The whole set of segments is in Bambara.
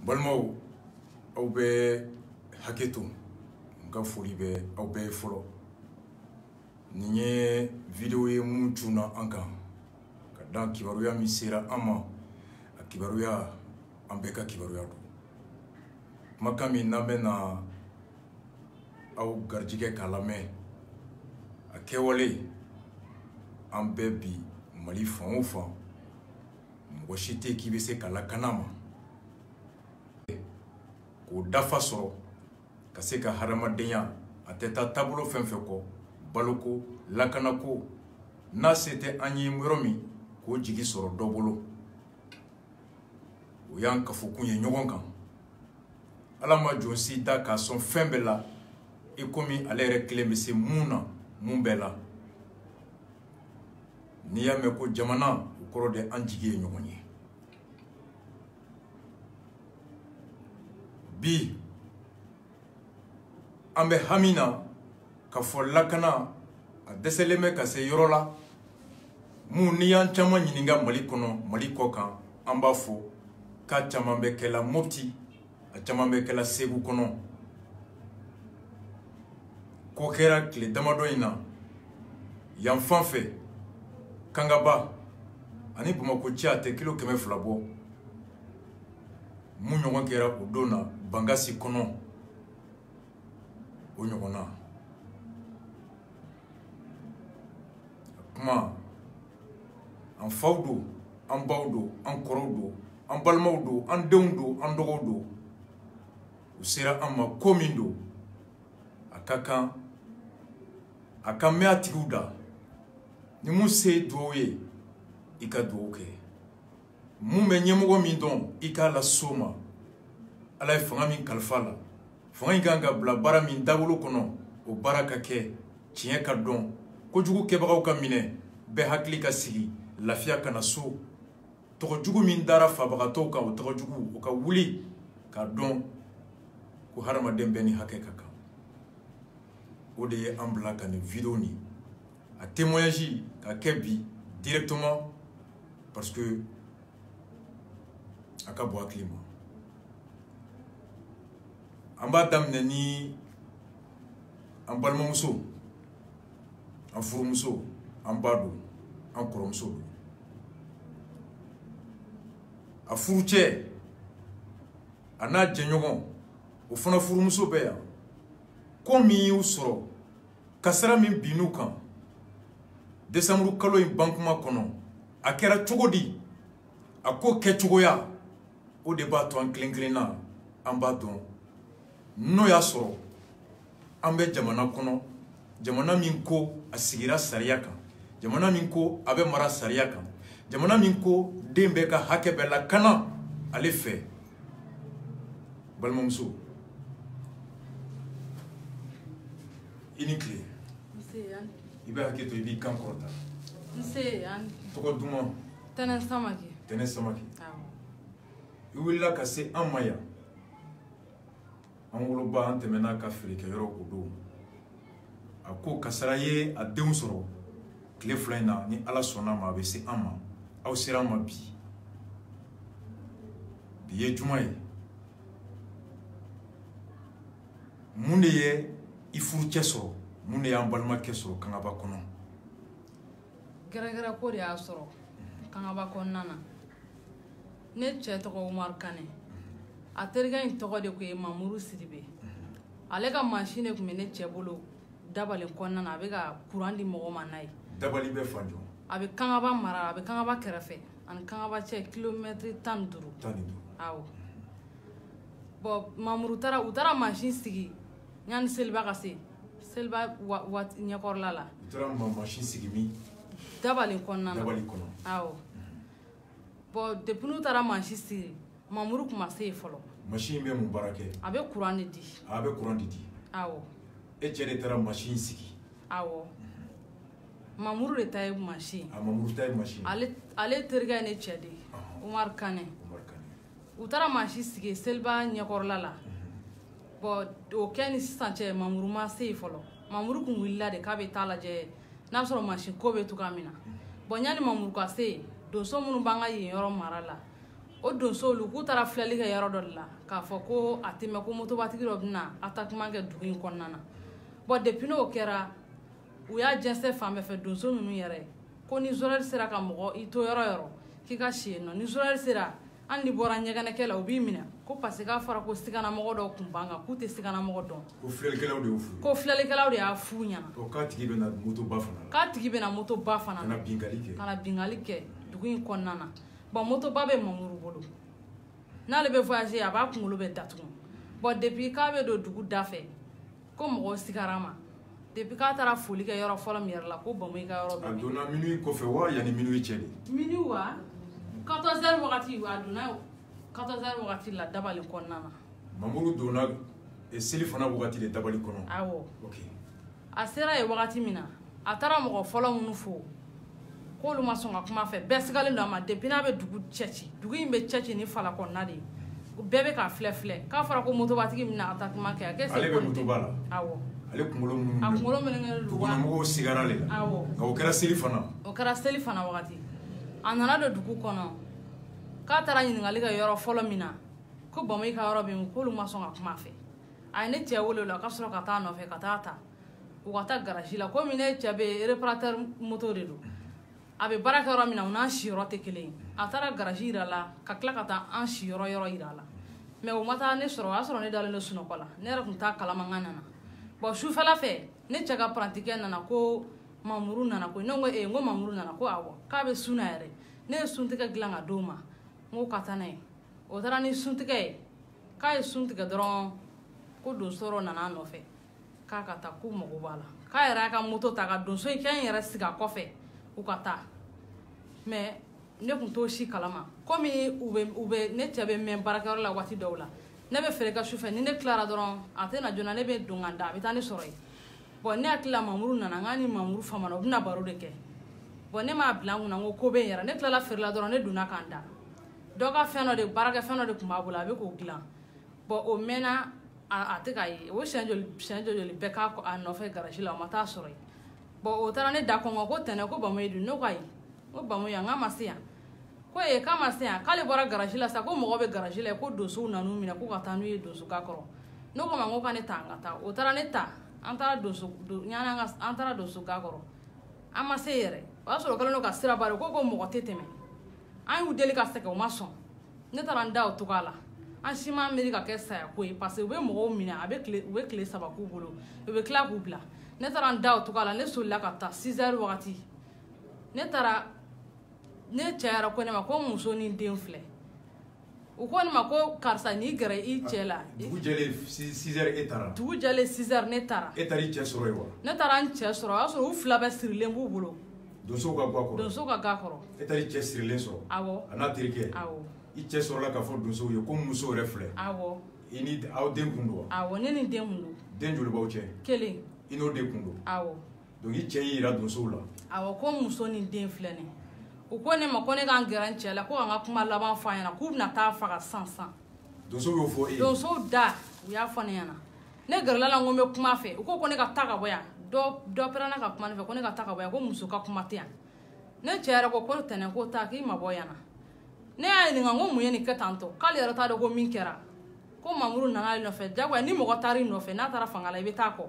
Balmao aw bɛ hakɛ to n ka foli bɛ aw bɛɛ fɔlɔ nin ye video ye mun cunna an kan ka dan kibaruya min sera an ma a kibaruya an bɛɛ ka kibaruya don kumakan min n'an bɛna aw garijɛgɛ k'a lamɛn a kɛwale an bɛɛ bi Mali fan o fan mɔgɔ si tɛ k'i bɛ se ka lakana ma k'o dafa sɔrɔ ka se ka hadamadenya a tɛ taa taabolo fɛn fɛn kɔ baloko lakanako n'a se tɛ an ye yɔrɔ min k'o jigi sɔrɔ dɔ bolo o y'an kafokun ye ɲɔgɔn kan ala ma jɔn si da k'a sɔn fɛn bɛɛ la i komi ale yɛrɛ kelen bɛ se mun na mun bɛɛ la n'i y'a mɛn ko jamana o kɔrɔ de an jigi ye ɲɔgɔn ye bi an bɛ hami na ka fɔ lakana a dɛsɛlen bɛ ka se yɔrɔ la mun ni y'an caman ɲininka Mali kɔnɔ Mali kɔ kan an b'a fɔ k'a caman bɛ kɛla Mopti a caman bɛ kɛla Segu kɔnɔ ko kɛra tile damadɔ in na yan fan fɛ Kangaba ani Bamakɔ cɛ a tɛ kilo 200 bɔ mun ɲɔgɔn kɛra o don na Bangasi kɔnɔ o ɲɔgɔn na kuma an faw don an baw don an kɔrɔw don an balimaw don an denw don an dɔgɔw don u sera an ma ko min don a ka kan mɛn a tigiw da ni mun se duwawu ye i ka duwawu kɛ mun bɛ ɲɛmɔgɔ min dɔn i k'a las'o ma ala ye fanga min kalifa la fanga in kan ka bila baara min dawolo kɔnɔ o baara ka kɛ tiɲɛ ka dɔn kojugu kɛbagaw ka minɛ bɛɛ hakili ka sigi lafiya kana so tɔgɔjugu min dara fabagatɔw kan o tɔgɔjugu o ka wuli k'a dɔn ko hadamaden bɛɛ ni hakɛ ka kan o de ye an bila ka nin video ni a témoignage ka kɛ bi directement parce que a ka bɔ hakili ma an b'a daminɛ ni an balimamuso an furumuso an ba don an kɔrɔmuso don a furucɛ a n'a jɛɲɔgɔn o fana furumuso bɛ yan ko min y'u sɔrɔ kasara min binn'u kan décembre kalo in bankuma kɔnɔ a kɛra cogo di a ko kɛcogoya o de b'a to an kelen kelenna an b'a dɔn n'o y'a sɔrɔ an bɛ jamana kɔnɔ jamana min ko a sigira sariya kan jamana min ko a bɛ mara sariya kan jamana min ko den bɛɛ ka hakɛ bɛ lakana ale fɛ balimamuso i ni tile i bɛ hakɛ to i b'i kan kɔrɔta tɔgɔ duman Tɛnɛ Samake Tɛnɛ Samake i wulila ka se an ma yan an woloba an tɛmɛna ka feerekɛyɔrɔ o don a ko kasara ye a denw sɔrɔ tile 2 in na ni ala sɔnna ma a bɛ se an ma aw sera an ma bi ye juma ye mun de ye i furucɛ sɔrɔ mun de y'an balimakɛ sɔrɔ Kangaba kɔnɔ gɛrɛgɛrɛ ko de y'a sɔrɔ Kangaba kɔnɔna na ne cɛ tɔgɔ Umaru Kane a terikɛ in tɔgɔ de ko ye Mamuru Sidibe ale ka machine de kun bɛ ne cɛ bolo Dabali kɔnɔna na a bɛ ka courant di mɔgɔ ma n'a ye Dabali bɛ fan jɔ a bɛ Kangaba mara a bɛ Kangaba kɛrɛfɛ ani Kangaba cɛ kilomètre 15 awɔ bon Mamuru taara u taara machine sigi yanni seliba ka se seliba waati ɲɛkɔrɔla la u taara machine sigi min Dabali kɔnɔna na Dabali kɔnɔ awɔ bon depuis n'u taara machine sigi Mamuru kuma se yen fɔlɔ machine bɛ mun baara kɛ a bɛ courant de di a bɛ courant de di awɔ e cɛ de taara machine sigi awɔ Mamuru de ta ye machine Mamuru ta ye machine ale terikɛ ye ne cɛ de Umaru Kane u taara machine sigi seliba ɲɛkɔrɔla la bon o kɛ ni sisan cɛ Mamuru ma se yen fɔlɔ Mamuru kun wulila de k'a bɛ taa lajɛ n'a bɛ sɔrɔ machine ko bɛ cogoya min na bon yanni Mamuru ka se yen donso minnu b'an ka yen yɔrɔ mara la o donsoolu k'u taara filɛli kɛ yɔrɔ dɔ de la k'a fɔ ko a tɛ mɛn ko motobatigi dɔ bɛna attaquement kɛ dugu in kɔnɔna na bon depuis n'o kɛra u y'a jɛnsɛn fan bɛɛ fɛ donso ninnu yɛrɛ ko ni zone sera ka mɔgɔ i to yɔrɔ yɔrɔ k'i ka si yen nɔ ni zone sera hali ni bɔra ɲɛgɛnɛkɛ la u b'i minɛ ko parce que k'a fɔra ko siganamɔgɔ dɔw tun b'an kan k'u tɛ siganamɔgɔ dɔn ko filɛlikɛlaw de y'u f'u ye ko filɛlikɛlaw de y'a f'u ɲɛna k'a tigi bɛna motoba fana la k'a tigi bɛna motoba fana ka na bingali kɛ ka na bingali kɛ dugu in kɔnɔna na bon motoba bɛ Mamuru bolo n'ale bɛ voyager a b'a kunkolo bɛ datugu bon depuis k'a bɛ don dugu da fɛ ko mɔgɔw sigara ma depuis k'a taara foli kɛ yɔrɔ fɔlɔ min yɛrɛ la ko Bamu ka yɔrɔ a dɔn donna minuit kɔfɛ wa yanni minuit cɛ de minuit wa 14h wagati a donna 14h wagati la Dabali kɔnɔna na Mamuru donna seli fana wagati de Dabali kɔnɔ awɔ ok a sera yen wagati min na a taara mɔgɔ fɔlɔ minnu fo k'olu ma sɔn ka kuma fɛ bɛɛ sigalen don a ma depuis n'a bɛ dugu cɛci dugu in bɛ cɛci ni fala kɔnɔna de ye bɛɛ bɛ k'a filɛ filɛ k'a fɔra ko motobatigi bɛna attaquement kɛ a kɛ ale bɛ motoba la awɔ ale kunkolo minnu a kunkolo melegelen don wa dugukɔnɔmɔgɔw sigara le la awɔ nka o kɛra seli fana o kɛra seli fana wagati a nana don dugu kɔnɔ k'a taara ɲininkali kɛ yɔrɔ fɔlɔ min na ko Bamu ka yɔrɔ bɛ min k'olu ma sɔn ka kuma a fɛ a ye ne cɛ wele o la ka sɔrɔ ka taa nɔfɛ ka taa ta u ka taa garage la komi ne cɛ bɛ réparateur moto de don a bɛ baara kɛ yɔrɔ min na u n'an siyɔrɔ tɛ kelen ye a taara garage yira la ka tila ka taa an siyɔrɔ yɔrɔ yira la mais o ma taa ne sɔrɔ o y'a sɔrɔ ne dalen don sunɔgɔ la ne yɛrɛ tun t'a kalama n ka nana bon sufɛla fɛ ne cɛ ka parantikɛ nana ko Mamuru nana ko ne ko n ko Mamuru nana ko awɔ k'a bɛ sun na yɛrɛ ne ye suntigɛ dilan ka d'o ma n ko ka taa n'a ye o taara ni suntigɛ ye k'a ye sun tigɛ dɔrɔn ko donso dɔ nana a nɔfɛ k'a ka taa k'u mago b'a la k'a yɛrɛ y'a ka moto ta ka donso in k'an yɛrɛ sigi a kɔfɛ u ka taa mais ne tun t'o si kalama komi u bɛ ne cɛ bɛ mɛn baarakɛyɔrɔ la waati dɔw la ne bɛ fɛrɛ ka sufɛ ni ne tilara dɔrɔn a tɛ na joona ne bɛ don ka da a bɛ taa ne sɔrɔ yen bon ne hakili la Mamuru nana n k'a ni Mamuru famana u bɛna baro de kɛ bon ne m'a bila n kunna n ko bɛ n yɛrɛ ne tilala feere la dɔrɔn ne donna ka n da dɔ ka fɛn dɔ de baarakɛ fɛn dɔ de tun b'a bolo a bɛ k'o dilan bon o mɛnna a tɛ k'a ye o siɲɛ joli bɛɛ k'a nɔfɛ garage la o ma taa sɔrɔ yen bon o taara ne da kɔngɔ ko tɛnɛ ko Bamu ye dun ne ko ayi ko Bamu yan k'a ma se yan ko k'a ma se yan k'ale bɔra garage la sa ko mɔgɔ bɛ garage la ko donsow nan'u minɛ ko ka taa n'u ye donsoka kɔrɔ ne ko ma n ko ka ne ta an ka taa o taara ne ta an taara donsoka kɔrɔ an ma se yɛrɛ o y'a sɔrɔ o kɛlen don ka sira bari ko mɔgɔ tɛ tɛmɛ an y'u deli ka sɛgɛn u ma sɔn ne taara n da o cogoya la an si ma miiri ka kɛ saya ko ye parce que u bɛ mɔgɔw minɛ u bɛ tile 3 k'u bolo u bɛ tila k'u bila ne taara n da o cogoya la ne solila ka taa 6h wagati ne taara ne cɛ yɛrɛ ko ne ma ko muso ni den filɛ u ko ne ma ko karisa n'i gɛrɛ i cɛ la dugu jɛlen 6h e taara dugu jɛlen 6h ne taara e taara i cɛ sɔrɔ yen wa ne taara n cɛ sɔrɔ o y'a sɔrɔ u fila bɛɛ sirilen b'u bolo donsow ka ga kɔrɔ donso ka ga kɔrɔ e taara i cɛ sirilen sɔrɔ awɔ a n'a terikɛ awɔ i cɛ sɔrɔla k'a fɔ donsow ye ko muso yɛrɛ filɛ awɔ i ni aw den kun don wa awɔ ne ni den kun don den joli b'aw cɛ kelen i n'o den kun don awɔ donc i cɛ y'i yira donsow la awɔ ko muso ni den filɛ nin u ko ne ma ko ne k'an gɛrɛ n cɛ la ko ka n ka kuma laban fɔ a ɲɛna k'u bɛna taa faga sisan donsow y'o fɔ e ye donsow da u y'a fɔ ne ɲɛna ne gɛrɛla la n ko n bɛ kuma a fɛ u ko ne ka taa ka bɔ yan dɔ pɛrɛnna ka kuma ne fɛ ko ne ka taa ka bɔ yan ko muso ka kuma tɛ yan ne cɛ yɛrɛ ko tɛnɛ ko taa k'i ma bɔ yan na ne y'a ɲininka n ko mun ye nin kɛ tan tɔ k'ale yɛrɛ t'a dɔn ko min kɛra ko Mamuru nana ale nɔfɛ jagoya ni mɔgɔ taara i nɔfɛ n'a taara fanga la i bɛ taa kɔ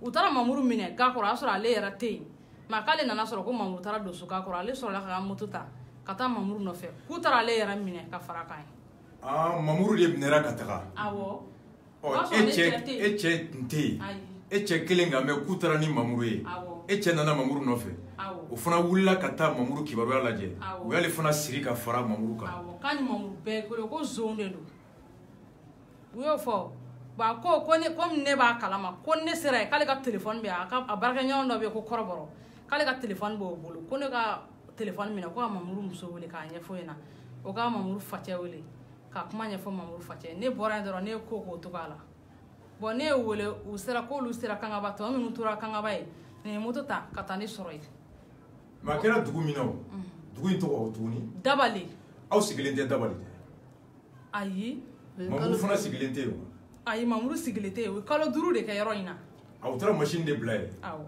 u taara Mamuru minɛ ga kɔrɔ o y'a sɔrɔ ale yɛrɛ tɛ yen mais k'ale nana sɔrɔ ko Mamuru taara donsoka kɔrɔ ale sɔrɔla ka moto ta ka taa Mamuru nɔfɛ k'u taara ale yɛrɛ minɛ ka fara a kan ye Mamuru de minɛra ka taga awɔ e cɛ tun tɛ yen e cɛ kelen kan mɛ k'u taara ni Mamuru ye e cɛ nana Mamuru nɔfɛ o fana wulila ka taa Mamuru kibaruya lajɛ u y'ale fana siri ka fara Mamuru kan k'a ni Mamuru bɛɛ kelen ko zon de don u y'o fɔ ba ko komi ne b'a kalama ko ne sera yen k'ale ka telefɔni bɛ a baarakɛɲɔgɔn dɔ bɛ yen ko kɔrɔbɔrɔ k'ale ka telefɔni b'o bolo ko ne ka telefɔni minɛ ko ka Mamuru muso wele k'a ɲɛfɔ ɲɛna o ka Mamuru facɛ wele ka kuma ɲɛfɔ Mamuru facɛ ne bɔra yen dɔrɔn ne ye ko k'o cogoya la bon ne ye wele u sera k'olu sera Kangaba tɔ minnu tora Kangaba ye nin ye moto ta ka taa ne sɔrɔ yen mais a kɛra dugu min na o dugu in tɔgɔ o tuguni Dabali aw sigilen tɛ Dabali dɛ ayi Mamuru fana sigilen tɛ yen wa ayi Mamuru sigilen tɛ yen u ye kalo 5 de kɛ yɔrɔ in na aw taara machine de bila yen awɔ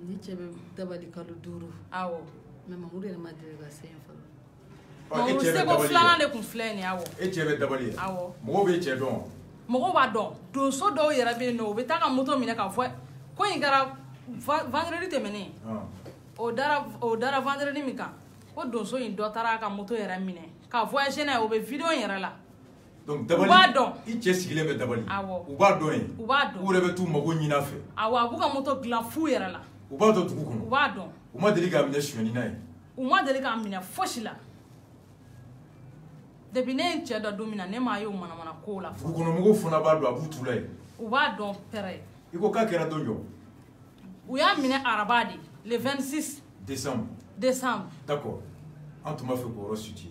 ni cɛ bɛ Dabali kalo 5 awɔ mais Mamuru yɛrɛ ma deli ka se yen fɔlɔ mamuru seko filanan de kun filɛ nin ye awɔ e cɛ bɛ dabali ye awɔ mɔgɔw bɛ cɛ dɔn mɔgɔw b'a dɔn donso dɔw yɛrɛ bɛ yen nɔ u bɛ taa ka moto minɛ k'a fɔ ko in kɛra vendredi tɛmɛnen o dara vendredi min kan ko donso in dɔ taara a ka moto yɛrɛ minɛ ka voyager n'a ye o bɛ video in yɛrɛ la donc dabali u b'a dɔn i cɛ sigilen bɛ dabali awɔ u b'a dɔn yen u b'a dɔn u yɛrɛ bɛ t'u mago ɲini a fɛ awɔ a b'u ka moto dilan fu yɛrɛ la u b'a dɔn dugu kɔnɔ u b'a dɔn u ma deli k'a minɛ sonyɛni n'a ye u ma deli k'a minɛ fosi la depuis ne ye n cɛ dɔ don min na ne m'a ye o manamana kow la dugu kɔnɔ mɔgɔw fana b'a dɔn a b'u tula yen u b'a dɔn pɛrɛ i ko k'a kɛra don jɔ u y'a minɛ araba de le 26 décembre d'accord an tun b'a fɛ k'o yɔrɔ situer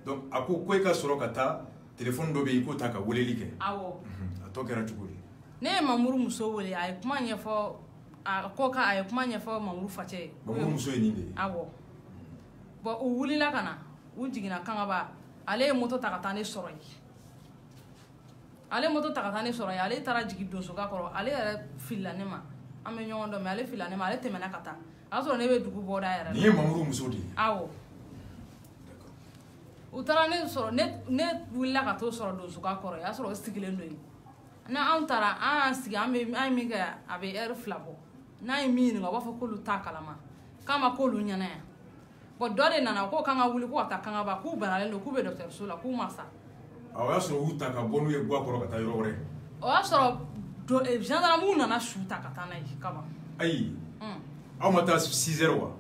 donc a ko i ka sɔrɔ ka taa téléphone dɔ bɛ yen i k'o ta ka weleli kɛ awɔ a tɔ kɛra cogo di ne ye mamuru muso wele a ye kuma ɲɛfɔ a ko a ye kuma ɲɛfɔ mamuru facɛ ye mamuru muso ye nin de ye awɔ bon u wulila ka na u jiginna kangaba ale ye moto ta ka taa ne sɔrɔ yen ale moto ta ka taa ne sɔrɔ yen ale taara jigin donsoga kɔrɔ ale yɛrɛ filila ne ma an bɛ ɲɔgɔn dɔn mais ale filila ne ma ale tɛmɛna ka taa o y'a sɔrɔ ne bɛ dugu bɔda yɛrɛ la nin ye mamuru muso de ye awɔ u taara ne sɔrɔ ne wulila ka t'o sɔrɔ donsoga kɔrɔ o y'a sɔrɔ o sigilen don yen n'anw taara an y'an sigi an ye min kɛ a bɛ heure 2 bɔ n'an ye min ɲininka u b'a fɔ k'olu t'a kalama k'a ma k'olu ɲɛna yan bon dɔ de nana k'o kan ka wuli ko ka taa kangaba k'u banalen don k'u bɛ dɔgɔtɔrɔso la k'u ma sa o y'a sɔrɔ u y'u ta ka bɔ n'u ye guwa kɔrɔ ka taa yɔrɔ wɛrɛ o y'a sɔrɔ gendarmew nana su ta ka taa n'a ye kaban ayi aw ma taa 6 heures wa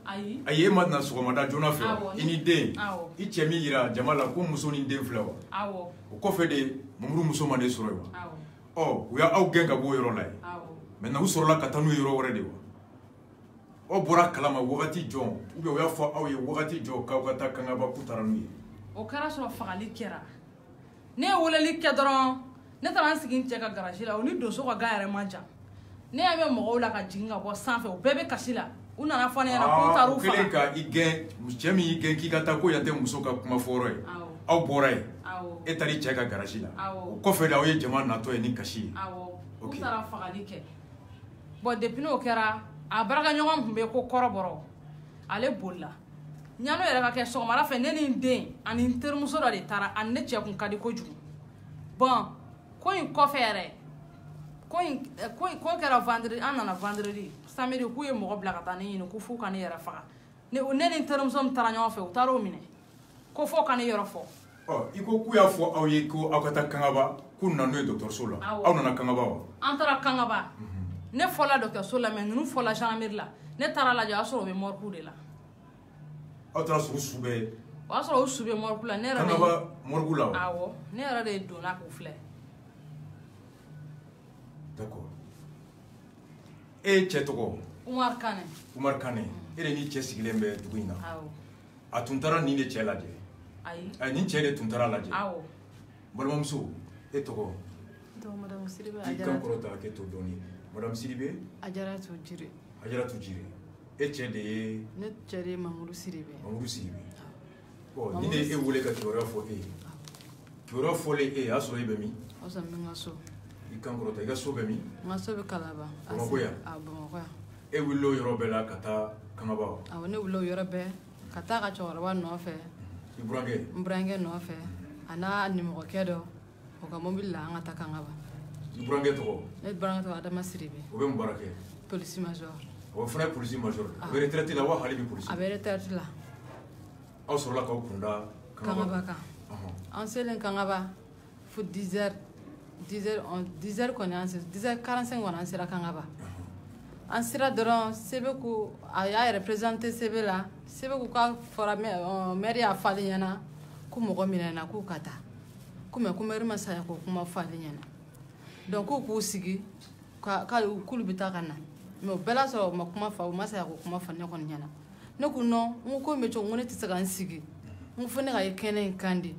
ayi e ma na sɔgɔmada joona fɛ awɔ i ni den awɔ i cɛ min yira jama la ko muso ni den filɛ wa awɔ o kɔfɛ de mamuru muso ma ne sɔrɔ yen wa awɔ u y'aw gɛn ka bɔ o yɔrɔ la yen awɔ maintenant u sɔrɔla ka taa n'u ye yɔrɔ wɛrɛ de wa aw bɔra kalama wagati jɔn ou bien u y'a fɔ aw ye wagati jɔn k'aw ka taa kangaba k'u taara n'u ye o kɛra sɔrɔ fagali kɛra ne ye weleli kɛ dɔrɔn ne taara n sigi n cɛ ka garage la o ni donso ka ga yɛrɛ man jan ne y'a mɛn mɔgɔw la ka jigin ka bɔ sanfɛ o bɛɛ bɛ kasi la u nana fɔ ne ɲɛna k'u taara u faga kelen ka i gɛn cɛ min y'i gɛn k'i ka taa ko yan tɛ muso ka kuma fɔ yɔrɔ ye aw bɔra yen e taara i cɛ ka garage la o kɔfɛ de aw ye jama natɔ ye ni kasi ye u taara fagali kɛ bon depuis n'o kɛra a barakaɲɔgɔn tun bɛ yen ko kɔrɔbɔrɔ ale bolila ɲano yɛrɛ ka kɛ sɔgɔmada fɛ ne ni n den ani n terimuso dɔ de taara ani ne cɛ kun ka di kojugu bon ko in kɔfɛ yɛrɛ ko kɛra vendredi an nana vendredi samedi k'u ye mɔgɔ bila ka taa ne ɲini ko f'u ka ne yɛrɛ faga ne ni n terimuso min taara ɲɔgɔn fɛ u taara o minɛ ko f'o ka ne yɔrɔ fɔ i ko k'u y'a fɔ aw ye ko aw ka taa kangaba k'u nana n'o ye dɔgɔtɔrɔso la aw nana kangaba wa an taara kangaba ne fɔla dɔgɔtɔrɔso la mais ninnu fɔla gendarmerie la ne taara lajɛ o y'a sɔrɔ o bɛ morgue de la aw taara sɔrɔ su bɛɛ o y'a sɔrɔ o su bɛ morgue la ne yɛrɛ kangaba morgue la wa awɔ ne yɛrɛ de donna k'u filɛ d'accord e cɛ tɔgɔ Umar Kane e de ni cɛ sigilen bɛ dugu in na awɔ a tun taara nin de cɛ lajɛ ayi nin cɛ de tun taara lajɛ awɔ balimamuso e tɔgɔ Madame Sidibe i kan kɔrɔta hakɛ to dɔɔni madame Sidibe Ajaratu Jire e cɛ de ye ne cɛ de ye Mamuru Sidibe bon ni de e wele ka kibaruya fɔ e ye kibaruya fɔlen e y'a sɔrɔ e bɛ min o sɔrɔ n bɛ n ka so i kan kɔrɔta i ka so bɛ min n ka so bɛ Kalaba Bamakɔ yan Bamakɔ yan e wulila o yɔrɔ bɛɛ la ka taa kangaba wa awɔ ne wulila o yɔrɔ bɛɛ ka taa ka cɛkɔrɔba nɔfɛ i burankɛ n burankɛ nɔfɛ a n'a nimɔgɔkɛ dɔ o ka mobili la an ka taa kangaba i burankɛ tɔgɔ ne burankɛ tɔgɔ Adama Sidibe o bɛ mun baara kɛ polisi major o fana ye polisi major a bɛ retraite la wa hali bi polisi a bɛ retraite la aw sɔrɔla k'aw kunda kangaba kan an selen kangaba fo 10 heures kɔni an sera 10h45 kɔni an sera kangaba an sera dɔrɔn sebe ko a y'a représenter sebe la sebe ko k'a fɔra maire y'a fɔ ale ɲɛna ko mɔgɔ minɛna k'u ka taa ko mais ko maire ma saya k'o kuma fɔ ale ɲɛna donc k'u sigi k'olu bɛ taa ka na mais o bɛɛ la sɔrɔ u ma kuma fɔ u ma saya k'o kuma fɔ ne kɔni ɲɛna ne ko non n ko ko in bɛ cogo n ko ne tɛ se ka n sigi n ko fo ne ka ye kɛnɛ in kan de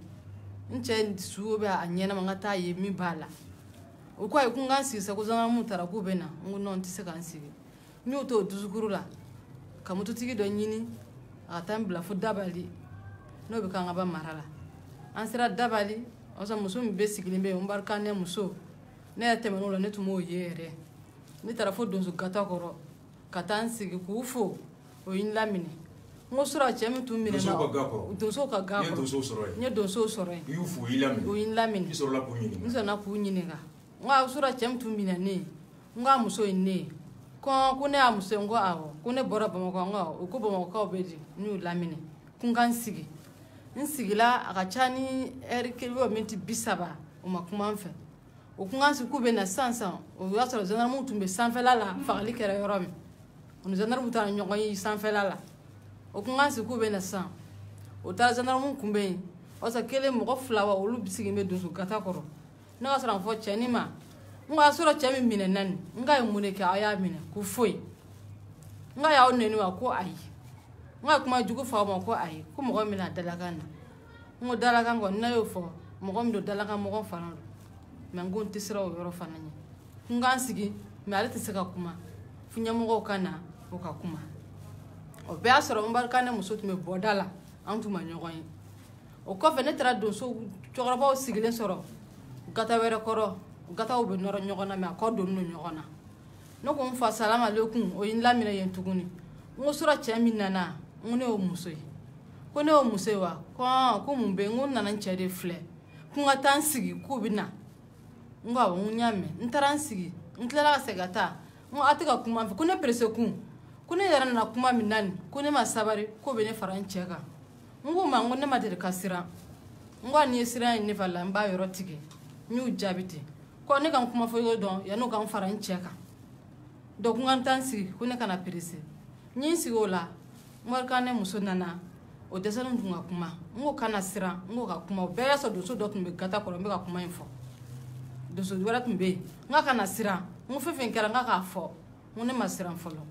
n cɛ su bɛ a ɲɛnama n ka taa ye min b'a la o ko ayi ko n ka n sigi sa ko zangarmu taara k'u bɛ na n ko non n tɛ se ka n sigi n y'o to o dusukuru la ka mototigi dɔ ɲini a ka taa n bila fo Dabali n'o bɛ kangaba mara la an sera Dabali o y'a sɔrɔ muso min bɛ sigilen bɛ yen Umar Kane muso ne yɛrɛ tɛmɛn'o la ne tun m'o ye yɛrɛ ne taara fo donso gata kɔrɔ ka taa n sigi k'u fo o ye n laminɛ ngo sura cɛ min tun minɛ na donso ka ga kɔrɔ nye donso sɔrɔ ye y'u fo i lamini o yi lamini i sɔrɔla k'u ɲininka n sɔnna k'u ɲininka n ko sura cɛ min tun minɛ ne n ko a muso ye ne ye ko ne y'a muso ye n ko awɔ ko ne bɔra bamakɔ n ko o ko bamakɔkaw bɛ di n y'u lamini ko n ka n sigi n sigila a ka ca ni ɛri kelen o miniti 30 o ma kuma n fɛ o ko n ka n sigi k'u bɛ na sisan o y'a sɔrɔ zandarmu tun bɛ sanfɛla la fagali kɛra yɔrɔ min o ni zandarmu taara ɲɔgɔn ye sanfɛla la o ko n ka n sigi k'u bɛ na sisan o taara zandarmu kunbɛn yen o y'a sɔrɔ kelen mɔgɔ 2 wa olu sigilen bɛ donso gata kɔrɔ ne ka sɔrɔ a fɔ cɛnin ma n ko a sɔrɔ cɛ min minɛ na nin n ka ye mun de kɛ aw y'a minɛ ko foyi n ka y'aw nɛni wa ko ayi n ka kuma jugu fɔ aw ma ko ayi ko mɔgɔ min bɛna dalakan na n ko dalakan kɔni n'a y'o fɔ mɔgɔ min don dalakan mɔgɔ fana don mɛ n ko n tɛ siran o yɔrɔ fana ɲɛ n ka n sigi mɛ ale tɛ se ka kuma fo ɲɛmɔgɔw ka na o ka kuma o bɛɛ y'a sɔrɔ n barika ne muso tun bɛ bɔda la an tun ma ɲɔgɔn ye o kɔfɛ ne taara donso cɛkɔrɔbaw sigilen sɔrɔ gata wɛrɛ kɔrɔ gataw bɛ nɔrɔ ɲɔgɔn na mɛ a kɔ donnen don ɲɔgɔn na ne ko n fa salamu aleykum o ye n laminɛ yen tuguni n ko sura cɛ min nana n ko ne y'o muso ye ko ne y'o muso ye wa ko mun bɛ yen n ko n nana n cɛ de filɛ ko n ka taa n sigi k'u bɛ na n ko awɔ n ko n y'a mɛn n taara n sigi n tilala ka segin ka taa n ko a tɛ ka kuma n fɛ ko ne perese kun ko ne yɛrɛ nana kuma min na nin ko ne ma sabari ko bɛ ne fara n cɛ kan n ko ma n ko ne ma deli ka siran n ko a ni ye siran ye ne fa la n b'a yɔrɔ tigɛ n y'u jaabi ten ko ne ka n kuma fɔ y'o dɔn yan'o ka n fara n cɛ kan donc n ka n taa n sigi ko ne kana perese n ye n sigi o la Morika ne muso nana o dɛsɛlen tun ka kuma n ko kana siran n ko ka kuma o bɛɛ y'a sɔrɔ donso dɔ tun bɛ gata kɔrɔ n bɛ ka kuma in fɔ donso wɛrɛ tun bɛ yen n ka kana siran n ko fɛn fɛn kɛra n ka k'a fɔ n ko ne ma siran fɔlɔ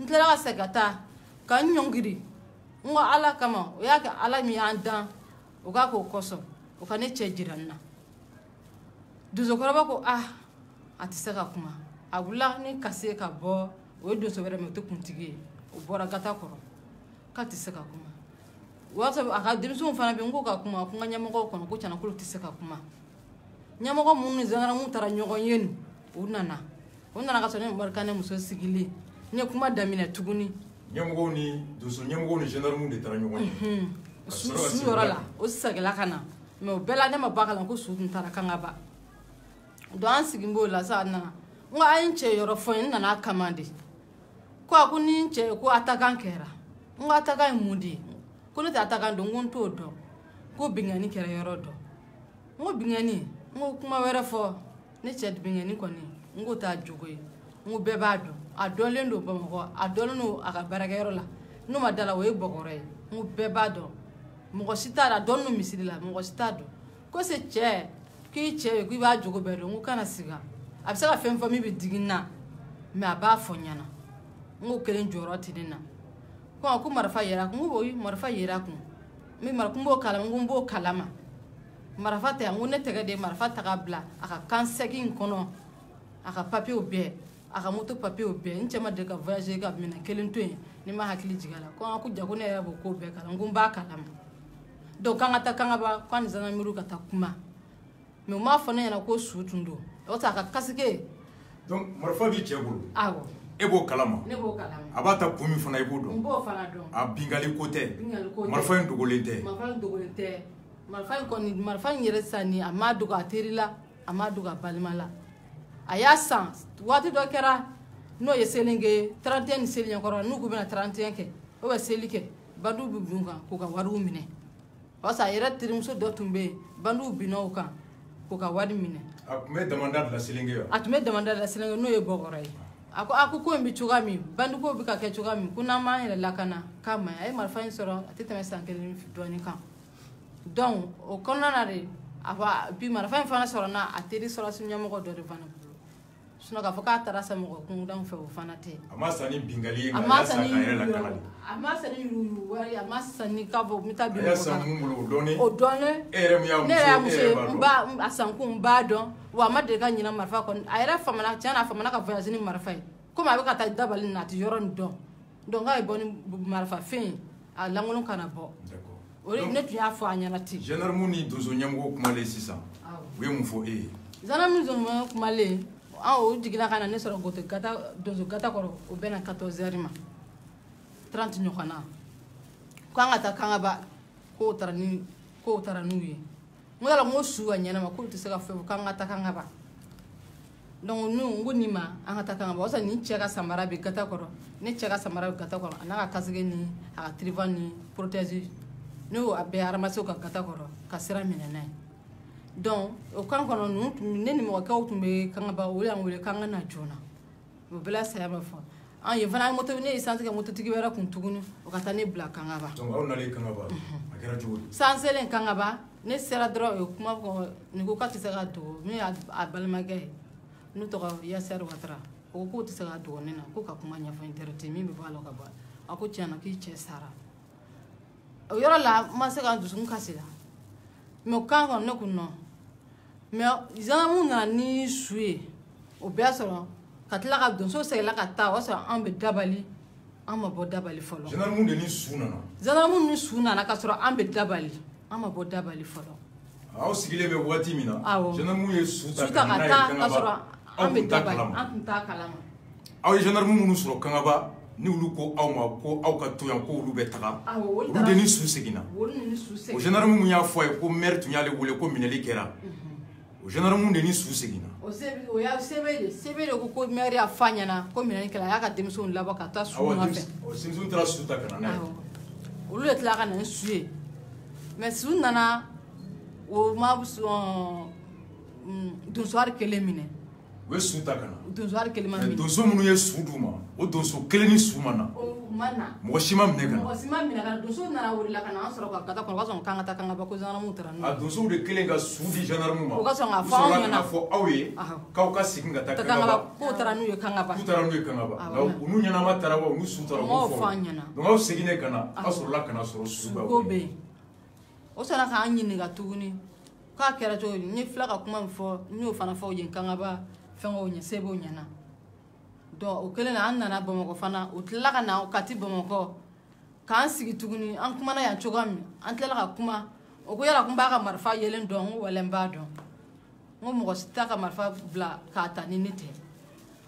n tilala ka segin ka taa ka n ɲɔngiri n ko ala kama o y'a kɛ ala min y'an dan o k'a k'o kɔsɔn o ka ne cɛ jira n na donsokɔrɔba ko a tɛ se ka kuma a wulila ni kasi ye ka bɔ o ye donso wɛrɛ min o tɛ kuntigi ye o bɔra gata kɔrɔ k'a tɛ se ka kuma o y'a sɔrɔ a ka denmisɛnw fana bɛ yen n ko ka kuma ko n ka ɲɛmɔgɔw kɔnɔ ko tiɲɛna k'olu tɛ se ka kuma ɲɛmɔgɔ minnu ni zandaramɛw taara ɲɔgɔn ye nin u nana ka sɔrɔ ne Morika ne muso sigilen n ye kuma daminɛ tuguni ɲɛmɔgɔw ni donso ɲɛmɔgɔw ni gendarmew de taara ɲɔgɔn ye su yɔrɔ la o segila ka na mɛ o bɛɛ la ne ma bɔ a kalan ko su tun taara kan ka ban donc an sigi b'o la sa a nana n ko a ye n cɛ yɔrɔ fɔ n ye n nana a kama de ko a ko ni n cɛ ko atakan kɛra n ko atakan ye mun de ye ko ne tɛ atakan dɔn ko n t'o dɔn ko bingani kɛra yɔrɔ dɔn n ko bingani n ko kuma wɛrɛ fɔ ne cɛ bingani kɔni n ko t'a jogo ye n ko bɛɛ b'a dɔn a dɔnlen don Bamakɔ a dɔnlen don a ka baarakɛyɔrɔ la n'o ma da la o ye bɔkɔrɔ ye n ko bɛɛ b'a dɔn mɔgɔ si t'a dɔn a dɔnnen don misiri la mɔgɔ si t'a dɔn ko se cɛ k'i cɛ ye k'i b'a jogo bɛɛ dɔn n ko kana siga a bɛ se ka fɛn fɔ min bɛ digi n na mɛ a b'a fɔ ɲɛna n ko kelen jɔyɔrɔ tɛ ne na ko marifa yera kun n ko marifa yera kun n b'o kalama n ko n b'o kalama marifa tɛ n ko ne tɛgɛ de ye marifa ta ka bila a ka kan sɛki in kɔnɔ a ka papiyew bɛɛ a ka moto papiyew bɛɛ n cɛ ma deli ka voyager ka minɛn kelen to yen ni ma hakili jigin a la ko ja ko ne yɛrɛ b'o ko bɛɛ kalama n ko n b'a kalama donc k'an ka taa kangaba k'an ni zandarmeriw ka taa kuma mɛ u m'a fɔ ne ɲɛna ko su tun don o t'a ka kasike donc marifa b'i cɛ bolo awɔ e b'o kalama ne b'o kalama a b'a ta kun min fana i b'o dɔn n b'o fana dɔn a bingali ko tɛ marifa in dogolen tɛ marifa in yɛrɛ sisan ni a m'a dogo a teri la a m'a dogo a balima la a y'a san waati dɔ kɛra n'o ye seli kɛ 31 ni seli ɲɛkɔrɔ n'u k'u bɛna 31 kɛ o bɛ seli kɛ bandiw bɛ bin u kan k'u ka wariw minɛ o y'a sɔrɔ a yɛrɛ terimuso dɔ tun bɛ yen bandiw binna o kan k'u ka wari minɛ a tun bɛ damanda de la selenkɛ wa a tun bɛ damanda de la selenkɛ n'o ye bɔkɔrɔ ye a ko in bɛ cogoya min bandi ko bɛ ka kɛ cogoya min ko n'an m'an yɛrɛ lakana k'a ma ɲi a ye marifa in sɔrɔ a tɛ tɛmɛ san 1 dɔɔnin kan donc o kɔnɔna na de bi marifa in fana sɔrɔ na a teri sɔrɔsi ɲɛmɔgɔ dɔ de fana bolo sinon k'a fɔ k'a taara sa mɔgɔ kundan fɛ o fana tɛ a ma san ni bingali ye nka a y'a san k'a yɛrɛ lakana de a ma san ni yurugu wari a ma san ni k'a fɔ n bɛ taa bin a y'a san mun bolo o dɔnnen e yɛrɛ min y'a muso ye e yɛrɛ b'a dɔn a san kun n b'a dɔn wa a ma deli ka ɲina marifa kɔni a yɛrɛ famana tiɲɛna a famana ka voyage ni marifa ye komi a bɛ ka taa dabali nin na a tɛ yɔrɔ nin dɔn donc k'a ye bɔ ni marifa fɛn ye a lankolon kana bɔ o de ne tun y'a fɔ a ɲɛna ten gendarmew ni donso ɲɛmɔgɔw kumalen sisan u ye mun fɔ e ye gendarmew ni donso ɲɛmɔgɔw kumalen o jiginna ka na ne sɔrɔ donso gata kɔrɔ o bɛna 14 heures ma 30 ɲɔgɔn na kan ka taa kanga ba ko tara n'u ye n ko yala n ko su ka ɲɛnama k'u tɛ se ka fɛn fɔ k'an ka taa kanga ba donc n ko nin ma an ka taa kanga ba o y'a sɔrɔ ni cɛ ka samara bɛ gata kɔrɔ ne cɛ ka samara bɛ gata kɔrɔ a n'a ka kasike ni a ka tirivan ni protège ne y'o a bɛɛ aramasew ka gata kɔrɔ ka sira minɛ n'a ye donc o kan kɔnɔ ne ni mɔgɔkɛw tun bɛ kanga ba o y'an wele k'an ka na joona o bɛɛ la saya ma fɔ an ye fana moto ne ye sanse ka mototigi wɛrɛ kun tuguni o ka taa ne bila kanga ba donc aw nalen kanga ba a kɛra cogo di sanselen kanga ba ne sera dɔrɔn o ye kuma fɔ ni ko k'a tɛ se ka dogo ne y'a balimakɛ ye n'u tɔgɔ Yasɛri Watara o ko k'o tɛ se ka dogo ne na ko ka kuma ɲɛfɔ n direct min bɛ bɔ a la o ka bɔ a ko tiɲɛna k'i cɛ sara o yɔrɔ la n ma se ka dusukun kasi la mais o kan kɔnɔ ne kun nɔ mais gendarme nana ni su ye o bɛɛ sɔrɔ ka tila ka donso seginna ka taa o y'a sɔrɔ an bɛ dabali an ma bɔ dabali fɔlɔ gendarme de ni su nana gendarme ni su nana ka sɔrɔ an bɛ dabali an ma bɔ dabali fɔlɔ aw sigilen bɛ waati min na awɔ gendarme ye su ta ka taa ka sɔrɔ an bɛ t'a dabali kalama an tun t'a kalama aw ye gendarme minnu sɔrɔ kangaba ni olu ko aw ma ko aw ka to yan ko olu bɛ taga awɔ olu de ni su seginna olu ni su o seginna gendarme minnu y'a fɔ a ye ko maire tun y'ale wele ko minɛli kɛra o gendarme de ni su seginna o y'a sebe de ko maire y'a f'a ɲɛna ko minɛni kɛla a y'a ka denmisɛnw labɔ ka taa su nɔfɛ denmisɛnw taara su ta ka na n'a ye olu de tila ka na ni su ye mais su nana o ma donsoir kelen minɛ u ye su ta ka na donsoir kelen ma minɛ donso minnu ye su d'u ma o donso kelen ni su ma na o ma na mɔgɔ si ma minɛ ka na mɔgɔ si ma minɛ ka na donso nana wulila ka na an sɔrɔ ka gata kɔnɔ o ka sɔn k'an ka taa kanga ba ko gendarme taara n'u a donsow de kelen ka su di gendarme ma o ka sɔn k'a u fɔ anw sɔrɔla ka ɲɛna na fɔ aw ye k'aw ka segin ka taa kangaba k'o taara n'u ye kanga ba k'u taara n'u ye kangaba nka u n'u ɲɛnama taara wa u n'u su taara u m'o b'o fɔ an ɲɛna donc aw seginnen ka na aw sɔrɔla ka na sɔrɔ su b'aw ko bɛ yen o sɔrɔla k'an ɲininka tuguni k'a kɛra cogo di n ye fila ka kuma min fɔ n y'o fana fɔ yen kangaba fɛngɛw ɲɛ sebew ɲɛna donc o kelen na an nana bamakɔ fana o tilala ka na Kati bamakɔ k'an sigi tuguni an kumana yan cogoya min an tilala ka kuma o ko yala ko n b'a ka marifa yelen dɔn n ko wala n b'a dɔn n ko mɔgɔ si t'a ka marifa bila k'a ta ni ne tɛ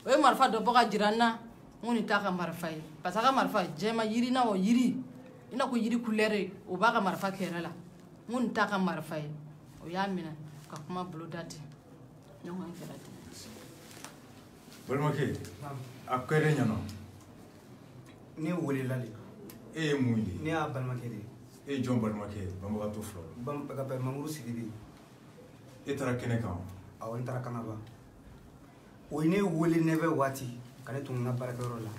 o ye marifa dɔ bɔ ka jira n na n ko nin t'a ka marifa ye parce que a ka marifa jɛma yiri na o yiri i n'a ko yiri couleur o b'a ka marifa kɛrɛ la n ko nin t'a ka marifa ye o y'a minɛ ka kuma bolo da ten ɲɔgɔn kɛra ten balimakɛ a kɛra ɲɛna ne welela de e ye mun ye ne y'a balimakɛ de e ye jɔn balimakɛ banbagatɔ fila ka bɛn Mamuru Sidibe e taara kɛnɛ kan awɔ n taara kangaba o ye ne wele 9h waati ka ne tun n ka baarakɛyɔrɔ la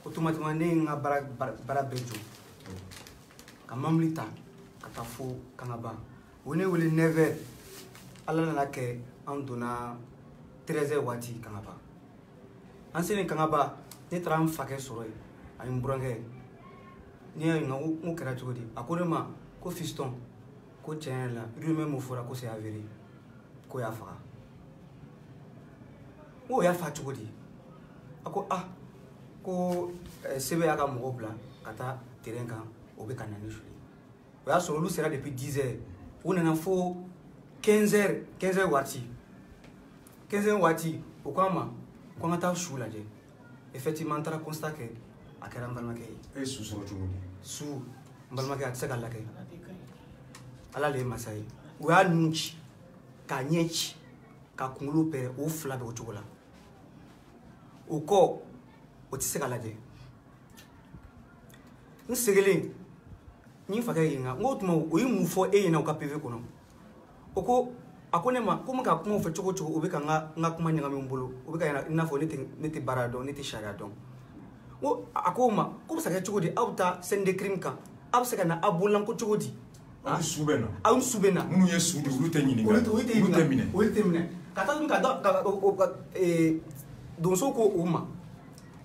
automatiquement ne ye n ka baara bɛɛ jɔ ka mamili ta ka taa fo kangaba o ye ne wele 9h ala nana kɛ an donna 13h waati kangaba an selen kangaba ne taara n fakɛ sɔrɔ yen ani n burankɛ ne y'a ɲininka n ko kɛra cogo di a ko ne ma ko fiston ko tiɲɛ yɛrɛ la rumeur min fɔra ko c'est avéré ko y'a faga n ko o y'a faga cogo di a ko ko sebe y'a ka mɔgɔw bila ka taa terrain kan o bɛ ka na ne suɲɛ o y'a sɔrɔ olu sera depuis 10h u nana fo 15h waati 15h waati o ko an ma ko an ka taa su lajɛ effectivement n taara constat kɛ a kɛra n balimakɛ ye e ye su sɔrɔ cogo di su n balimakɛ a tɛ se ka lakɛ ala de ye masa ye u y'a nun ci k'a ɲɛ ci ka kunkolo pɛrɛ o fila bɛ o cogo la o kɔ o tɛ se ka lajɛ n segilen n ye fakɛ ɲininka n ko o tuma o ye mun fɔ e ɲɛna o ka PV kɔnɔ o ko a ko ne ma ko n bɛ ka kuma o fɛ cogo o cogo o bɛ ka n ka kuma ɲagami n bolo o bɛ ka i n'a fɔ ne tɛ baara dɔn ne tɛ sariya dɔn ko a ko o ma ko bɛ se ka kɛ cogo di aw bɛ taa scène de crime kan aw bɛ se ka na aw bololan ko cogo di aw ni su bɛ na aw ni su bɛ na minnu ye su di olu tɛ ɲininka olu tɛ minɛ olu tɛ minɛ ka taa ka donso ko o ma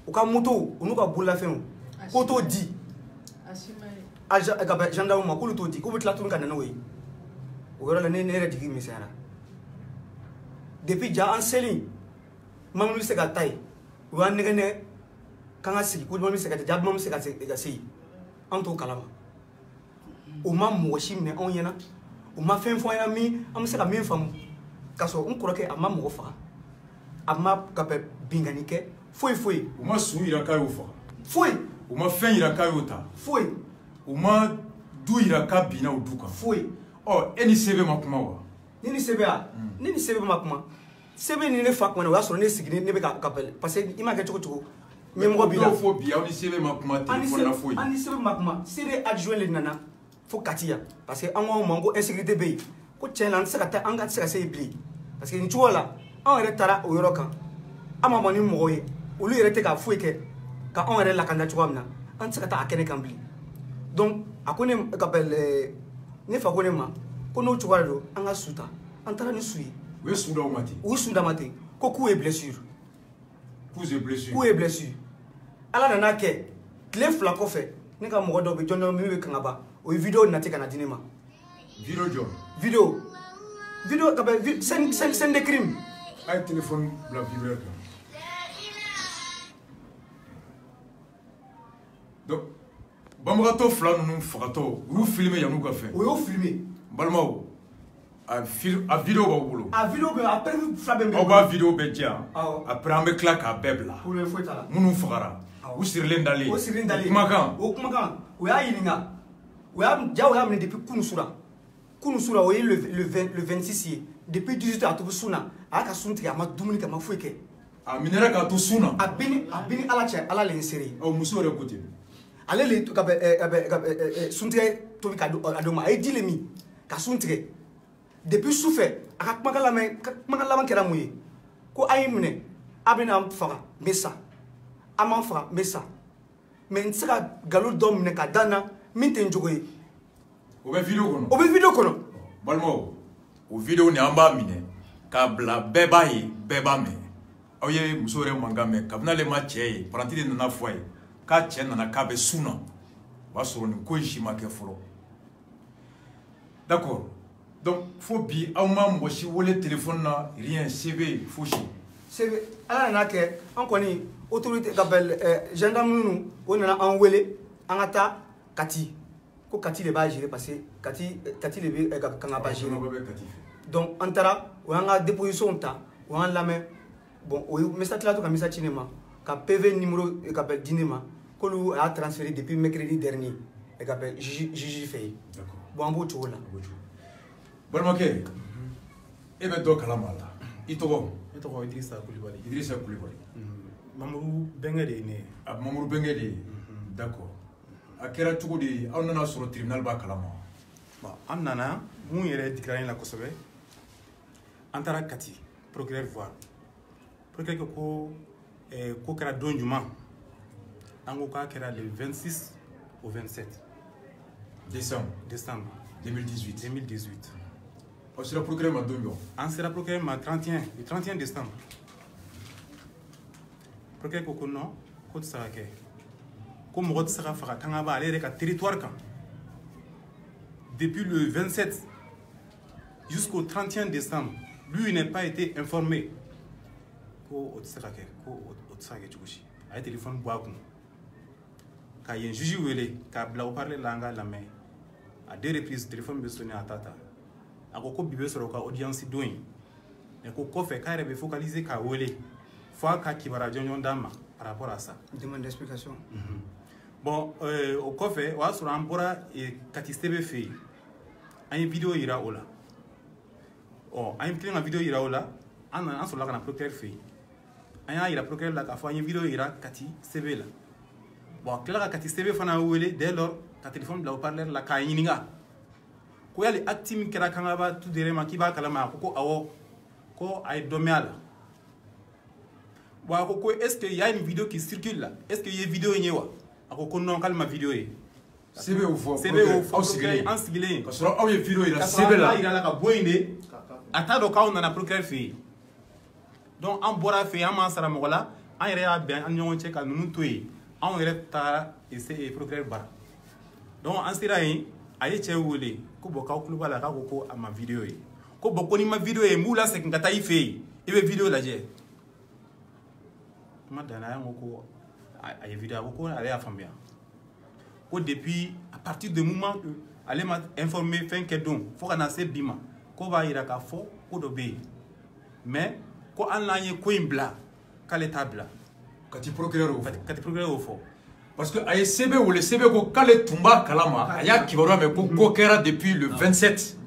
u ka moto u n'u ka bololafɛnw ko t'o di ka bɛn gendarme ma k'olu t'o di k'u bɛ tila tuguni ka na n'o ye o yɔrɔ la ne yɛrɛ jigi misɛnyara depuis ja an seli mamadu bɛ se ka taa yen u y'an nɛgɛ nɛgɛ k'an ka sigi ko mamadu bɛ se ka taa ja mamadu bɛ se ka se yen an t'o kalama o ma mɔgɔ si minɛ anw ɲɛna o ma fɛn fɔ an ɲɛna min an bɛ se ka min faamu k'a sɔrɔ n kɔrɔkɛ a ma mɔgɔ faga a ma ka bɛn bingani kɛ foyi foyi u ma su yira k'a y'o faga foyi u ma fɛn yira k'a y'o ta foyi u ma du yira k'a binna o du kan foyi e ni sebe ma kuma wa ni ni sebe a ni ni sebe ma kuma sebe ni ne fa kuma na o y'a sɔrɔ ne sigini ne bɛ ka pɛlɛ parce que i ma kɛ cogo cogo ɲɛmɔgɔ b'i la fo bi aw ni sebe ma kuma téléphone na foyi an ni sebe ma kuma sebe adjoint le nana fo Kati yan parce que an ko ma ko insécurité bɛ yen ko tiɲɛ la an tɛ se ka taa an ka tɛ se ka se yen bilen parce que nin cogo la anw yɛrɛ taara o yɔrɔ kan an ma ni mɔgɔw ye olu yɛrɛ tɛ ka foyi kɛ ka anw yɛrɛ lakanda cogoya min na an tɛ se ka taa a kɛnɛ kan bilen donc a ko ne ka ne fa ko ne ma ko n'o cogoya de don an ka su ta an taara ni su ye u ye su d'aw ma ten u ye su d'a ma ten ko k'u ye blessure k'u ye blessure ala nana kɛ tile 2 kɔfɛ ne ka mɔgɔ dɔw bɛ jɔn min bɛ kangaba o ye vidéo nati ka na di ne ma vidéo jɔ vidéo ka bɛ scène de crime a ye téléphone bila vibreur kan donc banbagatɔ 2 ninnu fagatɔ u y'u filmer yan'u ka fɛn o y'o filmer balimaw a vidéo b'aw bolo a vidéo bɛ après fila bɛ aw b'a vidéo bɛɛ di yan après an bɛ tila k'a bɛɛ bila foyi t'a la minnu fagara u sirilen dalen o kumakan o y'a ɲininka o y'a minɛ depuis kunu sura o ye le 26 ye depuis 18 a to bɛ sun na a y'a ka sun tigɛ a ma dumuni kɛ a ma foyi kɛ a minɛra k'a to sun na a bɛ ni ala cɛ ala le ye seere ye muso yɛrɛ ko ten ale le ka bɛ suntigɛ tobi k'a d'o ma a ye ji le min ka sun tigɛ depuis sufɛ a ka kumakan laban kɛra mun ye ko a ye minɛ a bɛ n'an faga n bɛ sa a m'an faga n bɛ sa mais n tɛ se ka nkalon dɔ minɛ ka da n na min tɛ n jogo ye o bɛ vidéo kɔnɔ balimaw o vidéo ni an b'a minɛ k'a bila bɛɛ b'a ye bɛɛ b'a mɛn aw ye muso yɛrɛ mankan mɛn kabini ale ma cɛ ye paranti de nana fɔ a ye k'a cɛ nana k'a bɛ sun na o b'a sɔrɔ nin ko in si ma kɛ fɔlɔ d'accord donc fo bi aw ma mɔgɔ si wele téléphone na rien CV fosi CV ala nana kɛ an kɔni autorité ka bɛ gendarme ninnu o nana an wele an ka taa Kati ko Kati de b'a gérer parce que Kati de bɛ kan ka ba gérer donc an taara o y'an ka déposition ta o y'an lamɛn bon o ye message tila to ka message ci ne ma ka PV numéro ka bɛ di ne ma k'olu a y'a transféré depuis mercredi dernier ka bɛ juge fɛ yen bon an b'o cogo la balimakɛ e bɛ dɔ kalama la i tɔgɔ ne tɔgɔ Idrissa Kulibali Mamadou Bengue de ye ne ye Mamadou Bengue de ye d'accord a kɛra cogo di aw nana sɔrɔ tribunal b'a kalama an nana mun yɛrɛ digira ne la kosɛbɛ an taara Kati procureur voir procureur ko ko kɛra don jumɛn an ko k'a kɛra le 26 au 27 décembre 2018 aw sera procureur ma don jɔ an sera procureur ma le 31 décembre procureur ko non ko tɛ se ka kɛ ko mɔgɔ tɛ se ka faga kan ka b'a ale yɛrɛ ka territoire kan depuis le 27 jusqu'au 31 décembre lui n'a pas été informé ko o tɛ se ka kɛ ko o tɛ se ka kɛ cogo si a ye téléphone bɔ a kun ka yen juge wele k'a bila haut-parleur la an k'a lamɛn à 2 reprises téléphone bɛ sonné a t'a ta a ko bi bɛ sɔrɔ o ka audience don in mais ko kɔfɛ k'a yɛrɛ bɛ focaliser k'a wele fo a ka kibaruya jɔnjɔn d'a ma par rapport à ça. Demande d'explication. Bon o kɔfɛ o y'a sɔrɔ an bɔra Kati sebe fɛ yen an ye vidéo yira o la an ye tilen ka vidéo yira o la an sɔrɔla ka na procureur fɛ yen an y'a yira procureur la k'a fɔ an ye vidéo yira Kati sebe la bon a tilala ka Kati sebe fana wele dès lors ka téléphone bila haut-parleur la k'a ɲininka ko yali acte min kɛra kangaba tu dere ma k'i b'a kalama a ko awɔ ko a ye dɔ mɛn a la bon a ko est ce que y a une vidéo qui circule là est ce que ye vidéo in ye wa a ko non k'ale ma vidéo ye sebe y'o fɔ aw sigilen an sigilen ka sɔrɔ aw ye vidéo yira ka sebe la sɔrɔ an yira la ka bɔ yen de a t'a dɔn k'aw nana procureur fɛ yen donc an bɔra fɛ yen an m'an sara mɔgɔ la an yɛrɛ y'a bɛn an ɲɔgɔn cɛ ka ninnu to yen anw yɛrɛ taara procureur bara donc an sera yen a ye cɛ wele ko bɔn k'aw tulo b'a la k'a ko a ma vidéo ye ko bɔn ko n'i ma vidéo ye n b'u lasegin ka taa i fɛ yen i bɛ vidéo lajɛ kuma danna a ko a ye vidéo a ko ale y'a faamuya ko depuis à partir du moment que ale ma informé fɛn kɛ don fo ka na se bi ma ko b'a yira k'a fɔ ko dɔ bɛ yen mais ko hali n'an ye ko in bila k'ale t'a bila Kati procureur y'o fɔ Kati procureur y'o fɔ parce que a ye sebe wele sebe ko k'ale tun b'a kalama a y'a kibaruya mɛn ko ko kɛra depuis le 27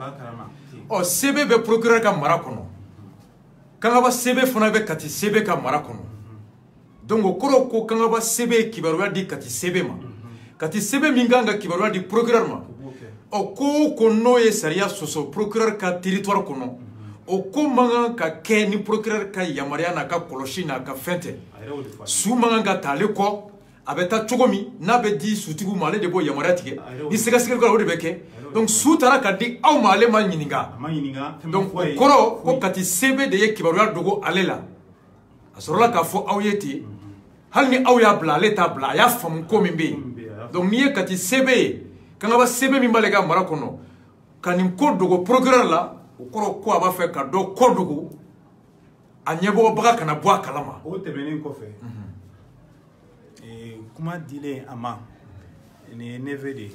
ɔ sebe bɛ procureur ka mara kɔnɔ kangaba sebe fana bɛ kati sebe ka mara kɔnɔ donc o kɔrɔ ko kangaba sebe ye kibaruya di kati sebe ma kati sebe min kan ka kibaruya di procureur ma ɔ ko o ko n'o ye sariya sɔsɔ procureur ka territoire kɔnɔ o ko man kan ka kɛ ni procureur ka yamaruya n'a ka kɔlɔsi n'a ka fɛn tɛ su man kan ka ta ale kɔ a bɛ taa cogo min n'a bɛ di sutigiw ma ale de b'o yamaruya tigɛ ni sɛgɛsɛgɛli kɛra o de bɛ kɛ donc su taara ka di aw ma ale ma ɲininka donc o kɔrɔ ko kati sebe de ye kibaruya dogo ale la a sɔrɔla k'a fɔ aw ye ten hali ni aw y'a bila ale t'a bila a y'a faamu ko min bɛ yen donc n'i ye kati sebe ye kangaba sebe min b'ale ka mara kɔnɔ ka nin ko dogo procureur la o kɔrɔ ko a b'a fɛ ka dɔ kɔ dogo a ɲɛbɔbaga kana bɔ a kalama o tɛmɛnen kɔfɛ kuma dilen a ma nin ye neveu de ye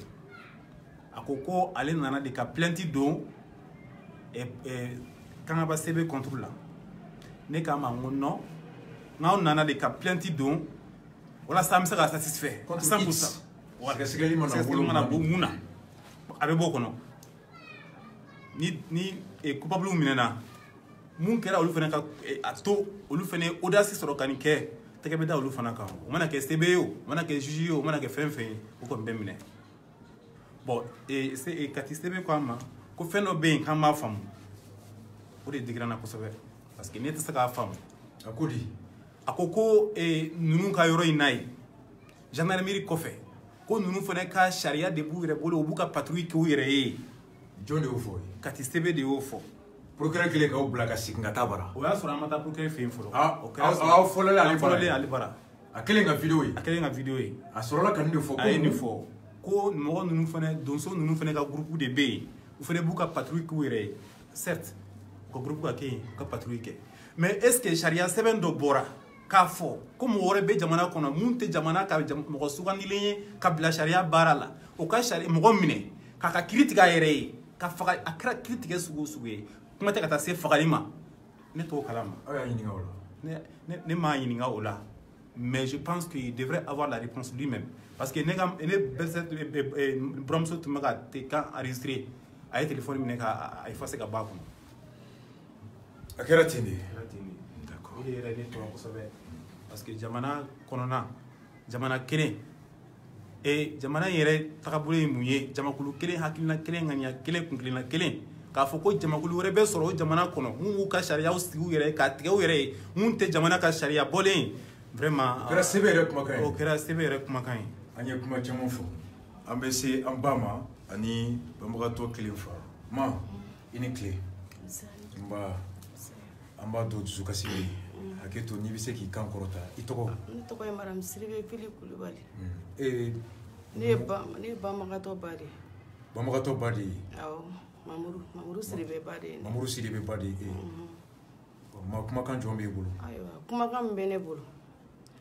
a ko ale nana de ka plainte don kangaba sebe contre la ne k'a ma n ko non n'aw nana de ka plainte don walasa an bɛ se ka satisfait 100%. sɛgɛsɛgɛli mana bɔ mun na a bɛ bɔ o kɔnɔ ni coupables minɛna mun kɛra olu fana ka a to olu fana audace sɔrɔ ka nin kɛ tɛgɛ bɛ da olu fana kan o mana kɛ sebe ye o mana kɛ juge ye o mana kɛ fɛn fɛn ye o kɔni bɛ minɛ bon kati sebe ko an ma ko fɛn dɔ bɛ yen k'an b'a faamu o de digira n na kosɛbɛ parce que ne tɛ se k'a faamu a ko di a ko ninnu ka yɔrɔ in n'a ye gendarmerie kɔfɛ ko ninnu fana ka sariya de b'u yɛrɛ bolo u b'u ka patrouille kɛ u yɛrɛ ye jɔn de y'o fɔ kati sebe de y'o fɔ procureur kelen k'aw bila ka segin ka taa bara o y'a sɔrɔ an ma taa procureur fɛ yen fɔlɔ aw fɔlɔlen ale bara a kelen ka vidéo ye a kelen ka vidéo ye a sɔrɔla ka nin de fɔ a ye nin fɔ ko mɔgɔ ninnu fana donso ninnu fana ka groupe de bɛ yen u fana b'u ka patrouille k'u yɛrɛ ye certes u ka groupe ka kɛ yen u ka patrouille kɛ mais est ce que sariya sɛbɛn dɔ bɔra k'a fɔ ko mɔgɔ wɛrɛ bɛ jamana kɔnɔ mun tɛ jamana ka mɔgɔ sugandilen ye ka bila sariya baara la o ka mɔgɔ minɛ k'a ka kiiri tigɛ a yɛrɛ ye ka faga a kɛra kiiri tigɛ sugu o sugu ye kuma tɛ ka taa se fagali ma ne t'o kalama aw y'a ɲininka o la ne m'a ɲininka o la mais je pense qu'il devrait avoir la réponse lui-même parce que ne buramuso tun bɛ ka kan enregistré a ye téléphone minɛ k'a effacer ka bɔ a kɔnɔ a kɛra ten de d'accord o de yɛrɛ ne tɔɔrɔ kosɛbɛ parce que jamana kɔnɔna jamana kelen jamana yɛrɛ tagabolo ye mun ye jamakulu kelen hakilina kelen ŋaniya kelen kunkilenna kelen k'a fɔ ko jamakulu wɛrɛ bɛ sɔrɔ o jamana kɔnɔ mun b'u ka sariyaw sigi u yɛrɛ ye k'a tigɛ u yɛrɛ ye mun tɛ jamana ka sariya bɔlen ye vraiment o kɛra sebe yɛrɛ kumakan ye o kɛra sebe yɛrɛ kumakan ye an ye kuma caman fɔ an bɛ se an ba ma ani banbagatɔ kelen fa ma i ni tile n ba an b'a to dusukasi bɛ yen hakɛ to n'i bɛ se k'i kan kɔrɔta i tɔgɔ ne tɔgɔ ye maramu siribe pili kulubali ne ye banbagatɔ ba de ye banbagatɔ ba de ye awɔ mamuru siribe ba de ye mamuru siribe ba de ye ma kumakan jɔn b'e bolo ayiwa kumakan min bɛ ne bolo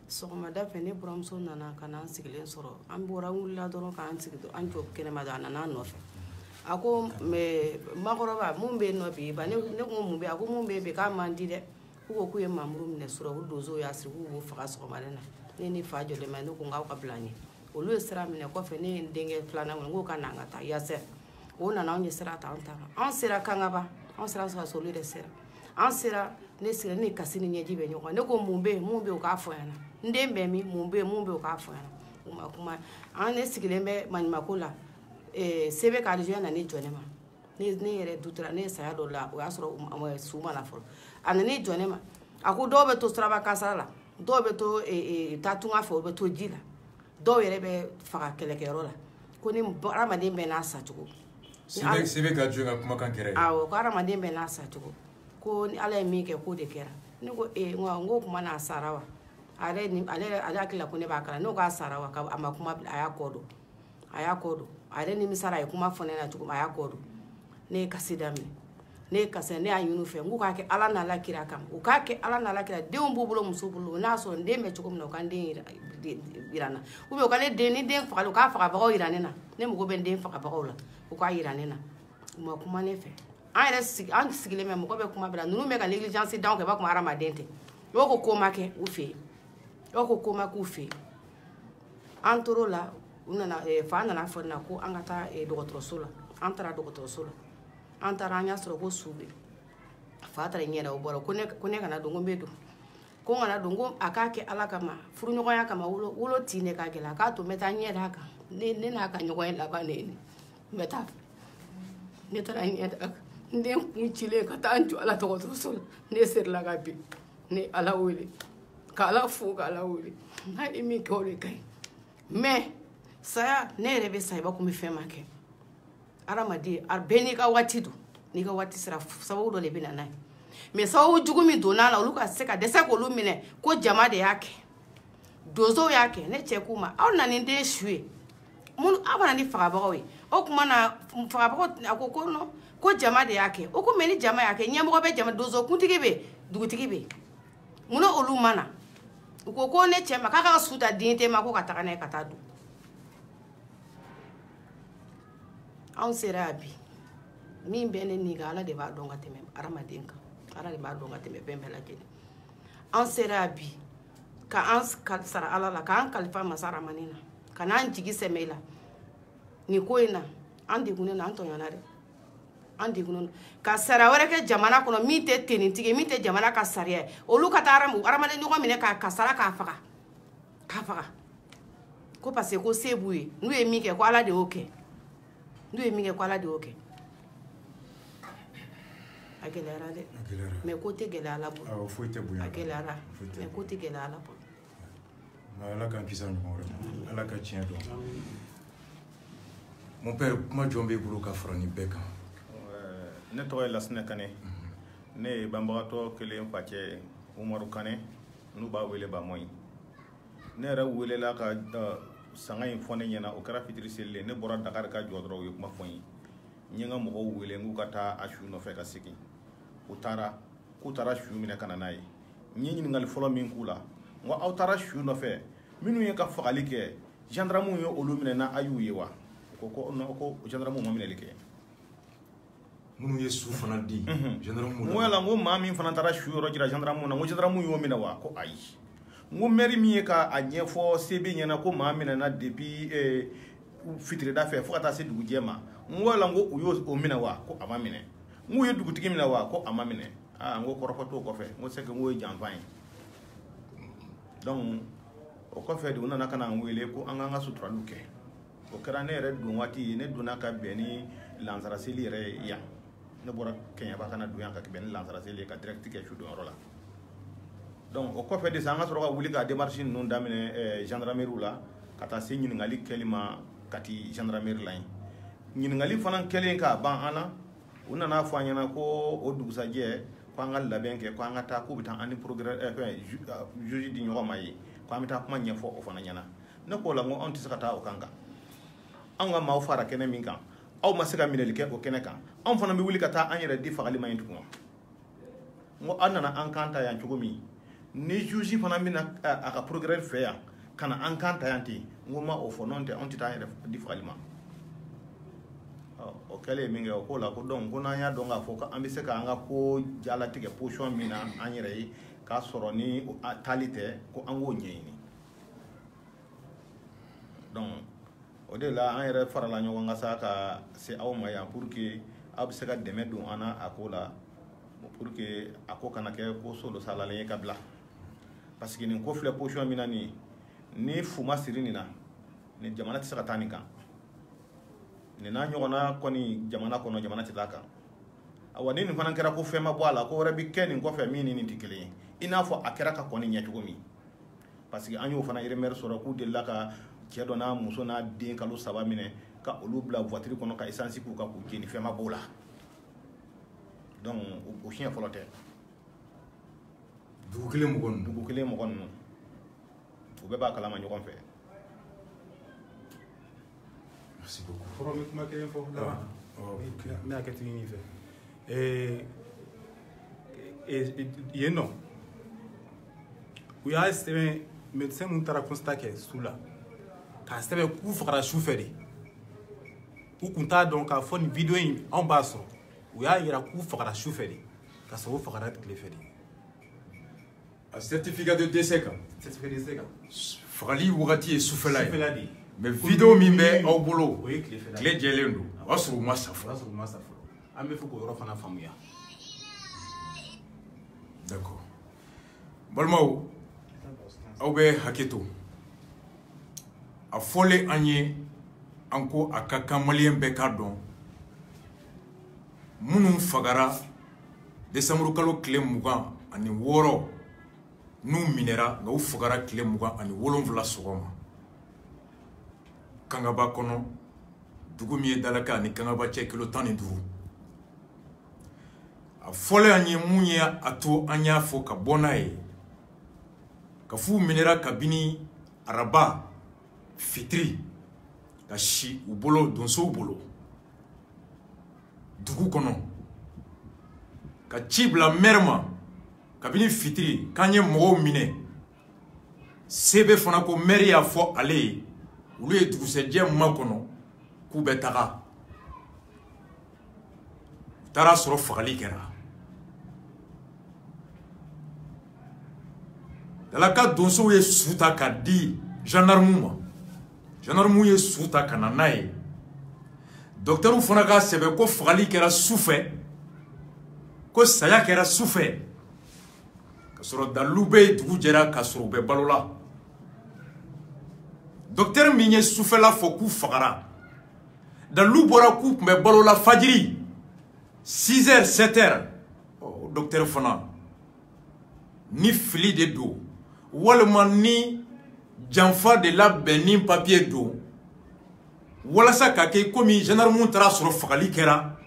sɔgɔmada fɛ ne buramuso nana ka na an sigilen sɔrɔ an bɔra an wulila dɔrɔn k'an sigi an jɔ kɛnɛma a nana an nɔfɛ a ko makɔrɔba mun bɛ yen nɔ bi ba ne ko mun bɛ a ko mun bɛ yen bi k'a man di dɛ k'u ye mamuru minɛ sɔrɔ u donsow y'a sigi k'u b'o faga sɔgɔmada na ne ni fa jɔlen ma ne ko n k'aw ka bila n ye olu ye sira minɛ kɔfɛ ne ye n denkɛ filanan wele n ko ka na an ka taa yasɛ o nana anw ye sira ta an taara an sera kangaba an sera sɔrɔ de sera an sera ne sigira ne kasi ni ɲɛji bɛ ɲɔgɔn ne ko mun bɛ yen o k'a fɔ ɲɛna n den bɛ min mun bɛ yen o k'a fɔ ɲɛna u ma kuma an ne sigilen bɛ maɲumako la sebe ka alijoya nana jɔ ne ma ne yɛrɛ dutura ne ye saya dɔ la o y'a sɔrɔ su ma na fɔlɔ a nana jɔ ne ma a ko dɔw bɛ to siraba kasara la dɔw bɛ to taa tunga fɛ o bɛ to ji la dɔw yɛrɛ bɛ faga kɛlɛkɛyɔrɔ la ko ni adamaden bɛɛ n'a sacogo sebe ka jɔ ka kumakan kɛra awɔ ko adamaden bɛɛ n'a sacogo ko ni ala ye min kɛ k'o de kɛra ne ko n ko kuma n'a sara wa ale hakili la ko ne b'a kalan n'o k'a sara wa a ma kuma a y'a kɔ don a yɛrɛ nimisara a ye kuma fɔ ne na cogo min a y'a kɔ don ne ye kasi daminɛ ne ye kasi ne y'a ɲini u fɛ n k'u k'a kɛ ala n'ala kira kama u k'a kɛ ala n'ala kira denw b'u bolo muso bolo n'a sɔrɔ n den bɛ cogo min na u ka n den yira n na u ka ne den ni den fagali u k'a fagabagaw yira ne na ne mago bɛ n den fagabagaw la u k'a yira ne na u ma kuma ne fɛ an sigilen bɛ mɔgɔ bɛ kuma bila ninnu bɛ ka négligence d'anw kɛ b'a kuma hadamaden tɛ o ko ma kɛ u fɛ yen o ko ma k'u fɛ yen an tor'o la u nana fa nana fɔ na ko an ka taa dɔgɔtɔrɔso la an taara dɔgɔtɔrɔso la an taara an y'a sɔrɔ ko su bɛ fa taara ɲɛ da o bɔra ko ne kana don ko n bɛ don ko n kana don ko a k'a kɛ ala kama furuɲɔgɔnya kama wolo ti ne ka gɛlɛn a k'a to n bɛ taa ɲɛ d'a kan ne n'a ka ɲɔgɔn ye laban de ye n bɛ taa ne taara ɲɛ d'a kan n den kun cilen ka taa n jɔ ala dɔgɔtɔrɔso la ne serila ka bin ne ala wele ka ala fo ka ala wele n'a ye min kɛ o de ka ɲi mɛ saya ne yɛrɛ bɛ sa i b'a kun bɛ fɛn ma kɛ adamaden bɛɛ n'i ka waati don n'i ka waati sera sababu dɔ de bɛ na n'a ye mɛ sababu jugu min donna a la olu ka se ka dɛsɛ k'olu minɛ ko jama de y'a kɛ donsow y'a kɛ ne cɛ k'u ma aw na ni den su ye aw mana ni fagabagaw ye o tuma na fagabagaw a ko ko non ko jama de y'a kɛ o ko mɛ ni jama y'a kɛ ɲɛmɔgɔ bɛ jama donso kuntigi bɛ dugutigi bɛ munna olu ma na u ko ne cɛ ma k'a ka su ta den tɛ ma ko ka taga n'a ye ka taa dun anw sera yan bi min bɛ ne ni kan ala de b'a dɔn ka tɛmɛ adamaden kan ala de b'a dɔn ka tɛmɛ fɛn bɛɛ lajɛlen anw sera yan bi ka an sara ala la k'an kalifa masa ramani na ka n'an jigi sɛmɛ i la nin ko in na an degunnen na an tɔɲɔna dɛ an degunnen ka sara wɛrɛ kɛ jamana kɔnɔ min tɛ tenitigi min tɛ jamana ka sariya ye olu ka taa adamaden ɲɔgɔn minɛ ka sara k'a faga ko parce que ko se b'u ye n'u ye min kɛ ko ala de y'o kɛ n'u ye min kɛ ko ala de y'o kɛ a gɛlɛyara dɛ mɛ ko tɛ gɛlɛya ala bolo a gɛlɛyara mɛ ko tɛ gɛlɛya ala bolo ala k'an kisi ɲɔgɔn wɛrɛ ma ala ka tiɲɛ dɔn mon père kuma jɔn b'i bolo ka fara nin bɛɛ kan ne tɔgɔ ye Lasinɛ Kane ne ye banbagatɔ kelen facɛ Umaru Kane n'u b'a wele Bamɔyi ne yɛrɛ welela ka sanga in fɔ ne ɲɛna o kɛra fitiri selilen ne bɔra Dakar ka jɔ dɔrɔn u ye kuma fɔ n ye n ye n ka mɔgɔw wele n k'u ka taa a su nɔfɛ ka segin k'u taara su minɛ ka na n'a ye n ye ɲininkali fɔlɔ min k'u la n ko aw taara su nɔfɛ minnu ye ka fagali kɛ gendarmew ye olu minɛ na a y'u ye wa ko gendarmew ma minɛli kɛ minnu ye su fana di gendarmew n ko yala n ko maa min fana taara su yɔrɔ jira gendarmew na n ko gendarmew y'o minɛ wa ko ayi n ko maire min ye ka a ɲɛfɔ sebe ɲɛna ko maa minɛna depuis fitirida fɛ fo ka taa se dugujɛ ma n ko yala n ko u y'o minɛ wa ko a ma minɛ n k'u ye dugutigi minɛ wa ko a ma minɛ n ko kɔrɔfɔ t'o kɔfɛ n ko c'est que n ko ye janfan ye donc o kɔfɛ de u nana ka na n wele ko an k'an ka suturaliw kɛ o kɛra ne yɛrɛ don waati ye ne donna ka bɛn ni lansara seli yɛrɛ ye yan ne bɔra Kɛɲɛba ka na don yan ka bɛn ni lansara seli ye ka direct kɛ su donyɔrɔ la donc o kɔfɛ de sa an ka sɔrɔ ka wuli ka démarche ninnu daminɛ gendarmerie la ka taa se ɲininkali kɛli ma ka ti gendarmerie la yen ɲininkali fana kɛlen k'a ban an na u nana fɔ an ɲɛna ko o dugusajɛ ko an ka labɛn kɛ ko an ka taa k'u bɛ taa an ni juge di ɲɔgɔn ma ye ko an bɛ taa kuma ɲɛfɔ o fana ɲɛna ne k'o la n ko anw tɛ se ka taa o kan kan anw ka maaw fara kɛnɛ min kan aw ma se ka minɛli kɛ o kɛnɛ kan anw fana bɛ wuli ka taa an yɛrɛ di fagali ma yen tugun n ko an nana an kan ta yan cogo min ni juge fana bɛna a ka procureur fɛ yan ka na an kan ta yan ten n ko ma o fɔ n'o tɛ anw tɛ taa an yɛrɛ di fagali ma o kɛlen min kɛ o ko la ko donc ko n'an y'a dɔn k'a fɔ ko an bɛ se k'an ka ko jalatigɛ position min na an yɛrɛ ye k'a sɔrɔ ni a taali tɛ ko an k'o ɲɛɲini donc o de la an yɛrɛ farala ɲɔgɔn kan sa ka se aw ma yan pour que aw bɛ se ka dɛmɛ don an na a ko la pour que a ko kana kɛ ko so dɔ salalen ye ka bila parce que nin ko filɛ position min na nin ni fu ma siri nin na nin jamana tɛ se ka taa nin kan nin n'a ɲɔgɔnna kɔni jamana kɔnɔ jamana tɛ taa kan awa ni nin fana kɛra ko fɛn ma bɔ a la ko wɛrɛ bɛ kɛ nin kɔfɛ min ni nin tɛ kelen ye i n'a fɔ a kɛra ka kɔni ɲɛ cogo min parce que an y'o fana rémère sɔrɔ k'u delila ka cɛ dɔ n'a muso n'a den kalo 3 minɛ ka olu bila voiture kɔnɔ ka essence k'u ka k'u jeni fɛn ma b'o la donc o siɲɛ fɔlɔ tɛ dugu kelen mɔgɔ ninnu u bɛɛ b'a kalama ɲɔgɔn fɛ. Merci beaucoup. Fɔlɔ bɛ kuma kelen fɔ laban n bɛna kɛ tigi ɲin fɛ yen nɔ u y'a sɛbɛn médecin mun taara constat kɛ su la k'a sɛbɛn k'u fagara su fɛ de u kun t'a dɔn k'a fɔ nin vidéo in anw b'a sɔrɔ u y'a yira k'u fagara su fɛ de ka sɔrɔ u fagara tile fɛ de. A certificat de décès kan. Certificat de décès kan. fagali wagati ye sufɛla ye Sufɛla de ye. mais vidéo min bɛ aw bolo O ye tilefɛla tile jɛlen don o y'a sɔrɔ u ma sa o fɔlɔ y'a sɔrɔ u ma sa fɔlɔ an bɛ fɛ k'o yɔrɔ fana faamuya. d'accord balimaw aw bɛ hakɛ to a fɔlen an ye an ko a ka kan maliyɛn bɛɛ k'a dɔn minnu fagara desanburu kalo tile 26 n'u minɛra nka u fagara tile 27 sɔgɔma Kangaba kɔnɔ dugu min ye Dalaka ani Kangaba cɛ kilo 15 a fɔlen an ye mun ye a to an y'a fɔ ka bɔ n'a ye ka f'u minɛra kabini araba fitiri ka si u bolo donsow bolo dugu kɔnɔ ka ci bila maire ma kabini fitiri k'an ye mɔgɔw minɛ sebe fana ko maire y'a fɔ ale ye olu ye dugusɛjɛ makɔnɔ k'u bɛ taga u taara sɔrɔ fagali kɛra Dalaka donsow ye su ta ka di gendarme ma gendarme ye su ta ka na n'a ye docteur fana ka sɛbɛn ko fagali kɛra sufɛ ko saya kɛra sufɛ ka sɔrɔ dalilu bɛ dugu jɛra ka sɔrɔ u bɛ balola docteur min ye sufɛla fɔ k'u fagara dalilu bɔra k'u tun bɛ balola fajiri 6h 7h docteur fana ni fili de do walima ni janfa de labɛn ni papier do walasa ka kɛ komi gendarme taara sɔrɔ fagali kɛra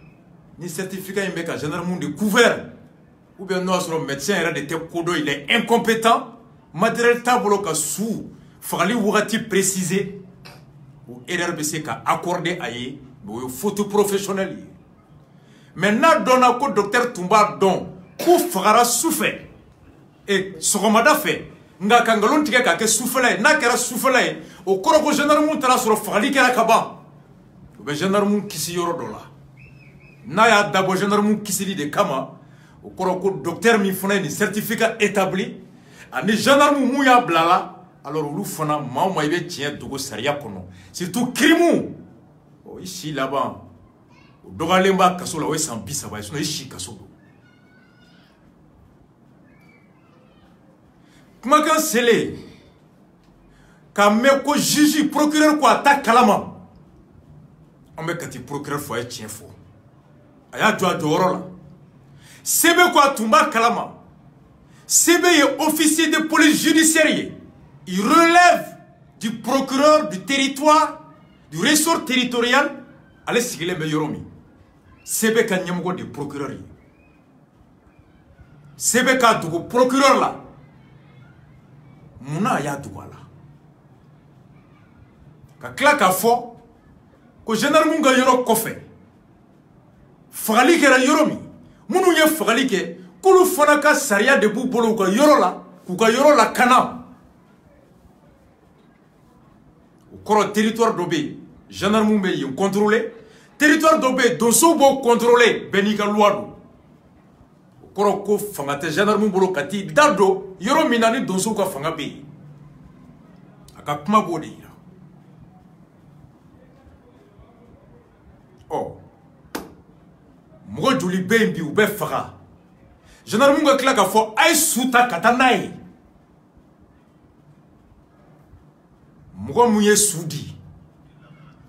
ni certificat in bɛ ka gendarme de couvert ou bien n'o y'a sɔrɔ médecin yɛrɛ de tɛ ko dɔn il est incompétent matériel t'a bolo ka su fagali wagati précisé o erreur bɛ se ka accorder a ye mais o ye faute professionnelle ye mais n'a dɔnna ko docteur tun b'a dɔn k'u fagara sufɛ sɔgɔmada fɛ nka ka nkalon tigɛ ka kɛ sufɛla ye n'a kɛra sufɛla ye o kɔrɔ ko gendarme taara sɔrɔ fagali kɛra ka ban u bɛ gendarme kisi yɔrɔ dɔ la n'a y'a dabɔ gendarme kisili de kama o kɔrɔ ko docteur min fana ye nin certificat établi ani gendarme mun y'a bila la alors olu fana maa o maa i bɛ tiɲɛ dogo sariya kɔnɔ surtout crime i si laban o dɔgɔyalen b'a kaso la o ye san 30 ye sinon i si kaso don kumakan selen ka mɛn ko juge procureur ko a ta kalama an bɛ kati procureur fɔ a ye tiɲɛ fɔ a y'a jɔ a jɔyɔrɔ la sebe ko a tun b'a kalama sebe ye officier de police judiciaire ye il relève du procureur du territoire du ressort territorial ale sigilen bɛ yɔrɔ min sebe ka ɲɛmɔgɔ de procureur ye sebe k'a dogo procureur la munna a y'a dogo a la ka tila k'a fɔ ko gendarme ka yɔrɔ kɔfɛ fagali kɛra yɔrɔ min minnu ye fagali kɛ k'olu fana ka sariya de b'u bolo u ka yɔrɔ la k'u ka yɔrɔ lakana o kɔrɔ territoire dɔ bɛ yen gendarme bɛ yen contrôler territoire dɔ bɛ yen donsow b'o contrôler bɛɛ n'i ka loi don o kɔrɔ ko fanga tɛ gendarme bolo ka t'i da don yɔrɔ min na ni donsow ka fanga bɛ yen a ka kuma b'o de yira ɔ mɔgɔ joli bɛ yen bi u bɛ faga gendarme ka tila k'a fɔ a ye su ta ka taa n'a ye mɔgɔ mun ye su di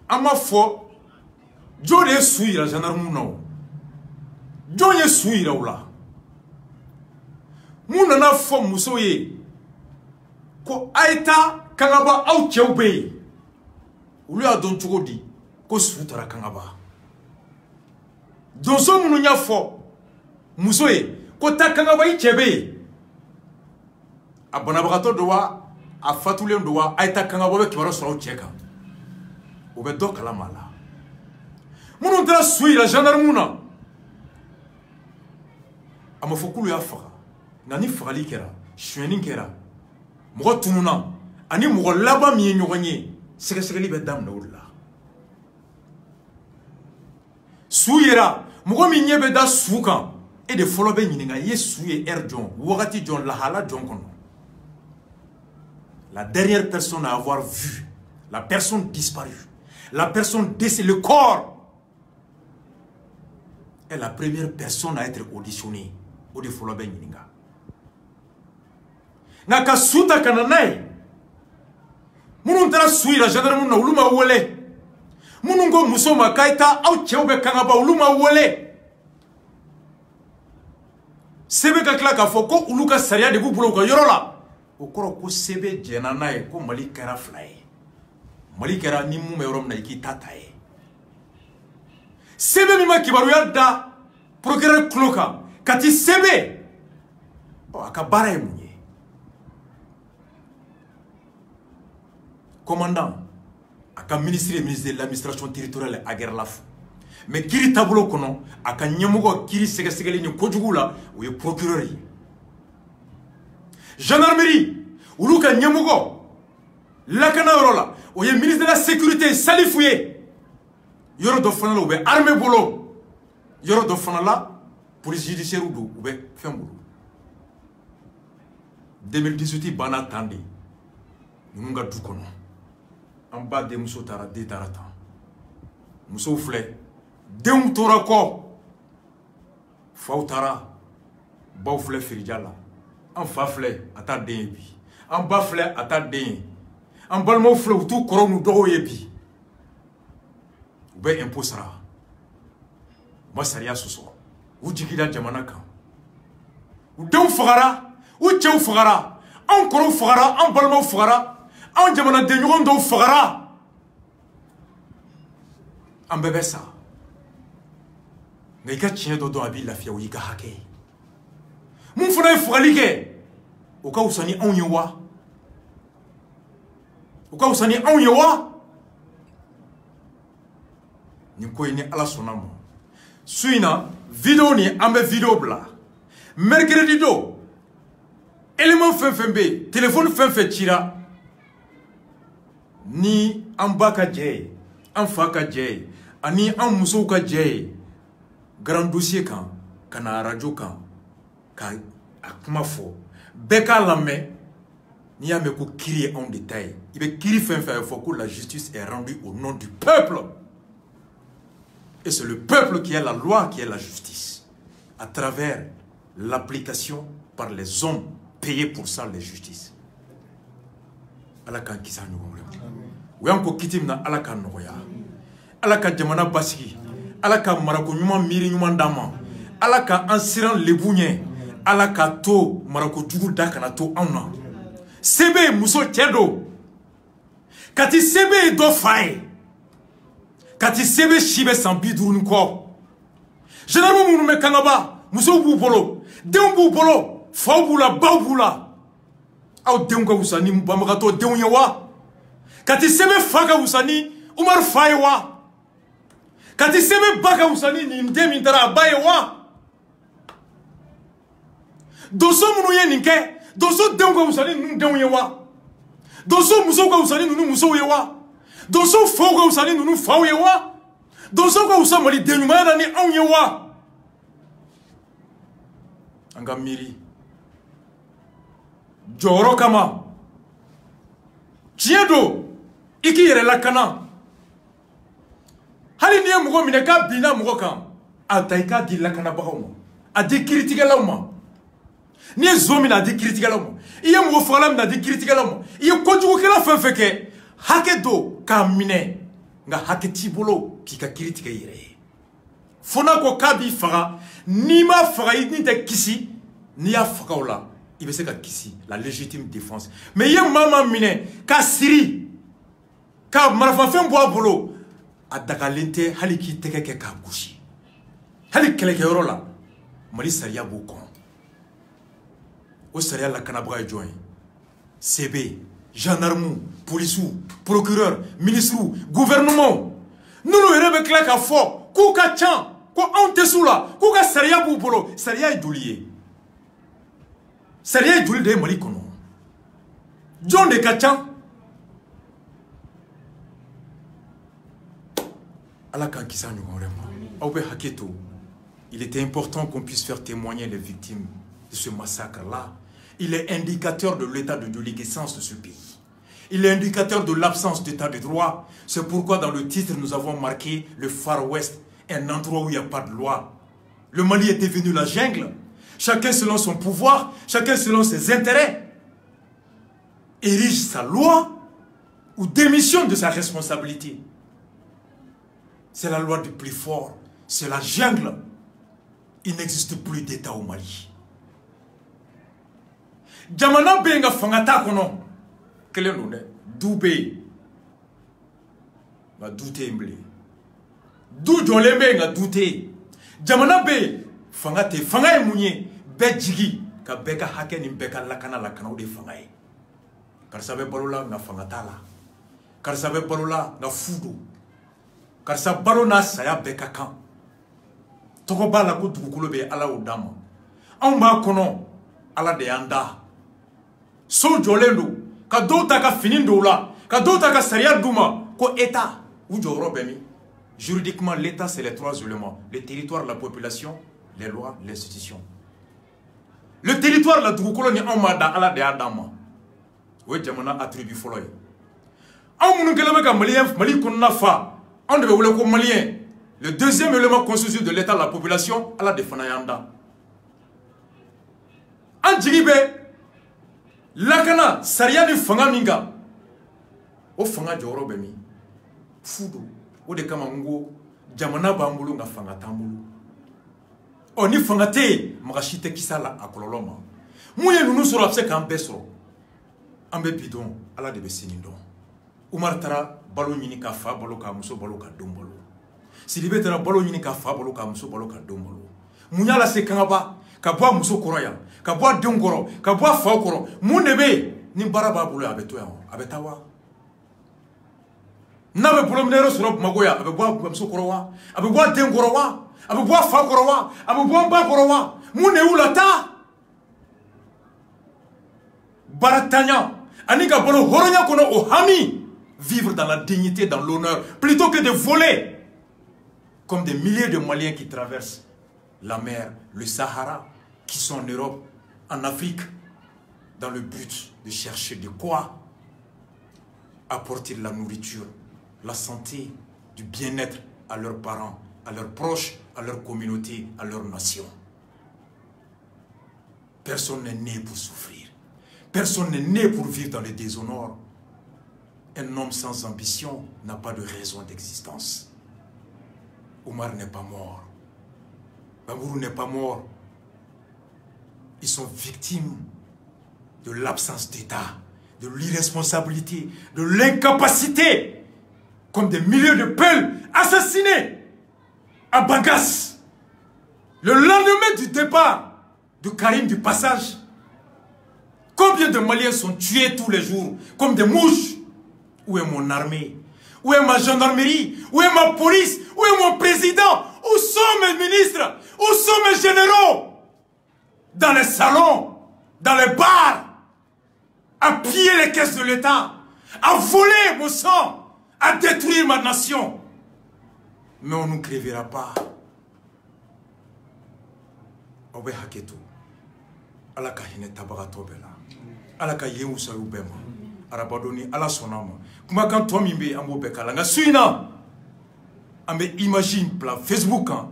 an b'a fɔ jɔn de ye su yira gendarme na o jɔn ye su yira u la mun nana fɔ musow ye ko a ye taa Kangaba aw cɛw bɛ yen olu y'a dɔn cogo di ko su taara Kangaba donso minnu y'a fɔ muso ye ko taa Kangaba i cɛ bɛ yen a banabagatɔ don wa a fatulen don wa a ye taa Kangaba bɛ kibaruya sɔrɔ aw cɛ kan o bɛ dɔ kalama la minnu taara su yira gendarme na a ma fɔ k'olu y'a faga nka ni fagali kɛra sonyɛni kɛra mɔgɔ tununa ani mɔgɔ laban min ye ɲɔgɔn ye sɛgɛsɛgɛli bɛ daminɛ o de la su yera mɔgɔ min ɲɛ bɛ da su kan e de fɔlɔ bɛ ɲininka i ye su ye heure jɔn wagati jɔn lahala jɔn kɔnɔ la dernière personne à avoir vu la personne disparue, la personne décédée, le corps, est la première personne à être auditionnée au défaut de la Beninga. Naka suta kananai, munun tara sui la gendarme na uluma wole, munun go musoma kaita au chewbe kangaba uluma wole. Sebe ka kla ka foko uluka saria de bubulo ko yorola, okoro ko sebe jenanae ko mali kara fly. Mali kara ni mu me rom na iki tatae. Sebe mi ma kibaru ya da procureur kloka kati sebe o akabara e munye. Commandant aka ministre de l'administration territoriale agerlaf mais kiri tablo kono aka nyemugo kiri segesegeli ni kojugula o ye procureur yi gendarmerie uluka nyemugo lakana rola o ye ministre de la sécurité salifouye yoro do fanala ou be armée bolo yoro do fanala police judiciaire ou be fembulu 2018 bana tandi nunga du kono en bas de muso tara de tarata muso flé dem tora ko fautara baw flé firijala en fa flé ata den bi en bas flé ata den en balmo flé tout koronu do yebi be imposara masaria soso ujigida jamana kan dem fagara u chew fagara en koro fagara en balmo fagara an jamana de ɲɔgɔn dɔw fagara an bɛɛ bɛ sa nka I ka tiɲɛ dɔ dɔn a b'i lafiya o y'i ka hakɛ ye mun fana ye fagali kɛ o ka wusa ni anw ye wa o ka wusa ni anw ye wa nin ko in ni Ala sɔnna ma su in na video ni an bɛ video bila mercredi don élément fɛn fɛn bɛ yen téléphone fɛn fɛn cira ni an ba ka jɛ ye an fa ka jɛ ye ani an musow ka jɛ ye grand dossier kan ka na radio kan ka a kuma fɔ bɛɛ k'a lamɛn n'i y'a mɛn ko kiri ye anw de ta ye I bɛ kiri fɛn fɛn fɔ ko la justice est rendue au nom du peuple et c'est le peuple qui a la loi qui est la justice à travers l'application par les hommes payés pour ça les justices Ala kan kisa ɲɔgɔn wɛrɛ o y'an ko kiti min na Ala ka nɔgɔya Ala ka jamana basigi Ala ka marako ɲuman miiri ɲuman d'an ma Ala ka an siran lebu ɲɛ Ala ka to marako jugu da kana to anw na sebe muso cɛ don kati sebe ye dɔ fa ye kati sebe si bɛ san 50 ni kɔ gendarme minnu bɛ kangaba musow b'u bolo denw b'u bolo faw b'u la baw b'u la aw denw ka wusa ni banbagatɔ denw ye wa kati sebe fa ka wusa ni Umar fa ye wa kati sebe ba ka wusa ni nin den min taara a ba ye wa donso minnu ye nin kɛ donso denw ka wusa ni ninnu denw ye wa donso musow ka wusa ni ninnu musow ye wa donso faw ka wusa ni ninnu faw ye wa donso ka wusa Mali den ɲumanya na ni anw ye wa an ka miiri jɔyɔrɔ kama tiɲɛ don I k'i yɛrɛ lakana hali n'i ye mɔgɔ minɛ k'a binna mɔgɔ kan a ta I k'a di lakanabagaw ma a di kiiritigɛlaw ma n'i ye zon minɛ a di kiiritigɛlaw ma I ye mɔgɔ fagala minɛ a di kiiritigɛlaw ma I ye kojugukɛla fɛn fɛn kɛ hakɛ don k'a minɛ nka hakɛ t'i bolo k'i ka kiiri tigɛ I yɛrɛ ye fo n'a ko k'a b'i faga n'i m'a faga I ni tɛ kisi n'i y'a faga o la I bɛ se ka kisi la légitime défense mais I ye maa minɛ k'a siri ka marifafɛn bɔ a bolo a dagalen tɛ hali k'i tɛgɛ kɛ k'a gosi hali kɛlɛkɛyɔrɔ la Mali sariya b'o kɔnɔ o sariya lakanabaga ye jɔn ye CB gendarme policiers procureur ministre gouvernement n'olu yɛrɛ bɛ tila k'a fɔ k'u ka ca ko anw tɛ s'u la k'u ka sariya b'u bolo sariya ye joli ye sariya ye joli de ye Mali kɔnɔ jɔn de ka ca Ala k'an kisi a ɲɔgɔn wɛrɛ ma aw bɛ hakɛ to il était important qu'on puisse faire témoigner les victimes de ce massacre là il est indicateur de l'état de déliquescence de ce pays Il est indicateur de l'absence d'état de droit. C'est pourquoi dans le titre, nous avons marqué le Far West, un endroit où il n'y a pas de loi. Le Mali est devenu la jungle. Chacun selon son pouvoir, chacun selon ses intérêts, érige sa loi ou démissionne de sa responsabilité. C'est la loi du plus fort. C'est la jungle. Il n'existe plus d'État au Mali. Jamana benga fangata kono. Kele no ne dube. Nga dute mble. Du jole benga dute. Jamana be fangate fangaye munye be jigi ka beka hake ni beka lakana o de fangaye. Karisa be balola nga fangata la. Karisa be balola nga fudo. Karisa balona saya beka kan. Toko bala ko dugukolo be ala o dama. An ba kono ala de yanda. So jolendo ka do ta ka fini do la, ka do ta ka sariya duma ko état ou joro bemi. Juridiquement l'état c'est les trois éléments: le territoire, la population, les lois, les institutions. Le territoire la dugukolo ni an ma da ala de yanda. O jamana attribut folo ye. An munu keleme ka Mali konna fa. On devait vouloir comme malien. Le deuxième élément constitutif de l'état, la population, à la défense yanda. En Djiribe, lakana, saria ni fanga minga. O fanga joro bemi. Fudo, o de kamango, jamana bambulu nga fanga tambulu. O ni fanga te, magashite kisala akololoma. Mouye nous soro apse kampesro. Ambe bidon, ala de besinindo. Umar tara balo nyini ka fa balo ka muso balo ka dom balo. Sidibé tara balo nyini ka fa balo ka muso balo ka dom balo. Munyala se kangaba ka boa muso koroya, ka boa dongoro, ka boa fa koro. Munebe ni baraba bulu abeto ya, abetawa. Nabe bulu mnero soro magoya, abe boa muso korowa, abe boa dengorowa, abe boa fa korowa, abe boa ba korowa. Mune ulata. Baratanya, anika bolo horonya kono o hami. Vivre dans la dignité, dans l'honneur, plutôt que de voler. Comme des milliers de Maliens qui traversent la mer, le Sahara, qui sont en Europe, en Afrique, dans le but de chercher de quoi apporter la nourriture, la santé, du bien-être à leurs parents, à leurs proches, à leur communauté, à leur nation. Personne n'est né pour souffrir. Personne n'est né pour vivre dans le déshonneur. Un homme sans ambition n'a pas de raison d'existence. Omar n'est pas mort. Bambourou n'est pas mort. Ils sont victimes de l'absence d'État, de l'irresponsabilité, de l'incapacité, comme des milliers de peuls assassinés à Bagas. Le lendemain du départ de Karim du Passage, combien de Maliens sont tués tous les jours comme des mouches? Où est mon armée? Où est ma gendarmerie? Où est ma police? Où est mon président? Où sont mes ministres? Où sont mes généraux? Dans les salons, dans les bars, à piller les caisses de l'État, à voler mon sang, à détruire ma nation. Mais on ne nous crèvera pas. Obe haketu. Alaka hine tabagato bela. Alaka yewu sayu bema. Arabadoni ala sonama. Kuma kan to mimbe ambo bekala nga suina. Ambe imagine plan Facebook kan.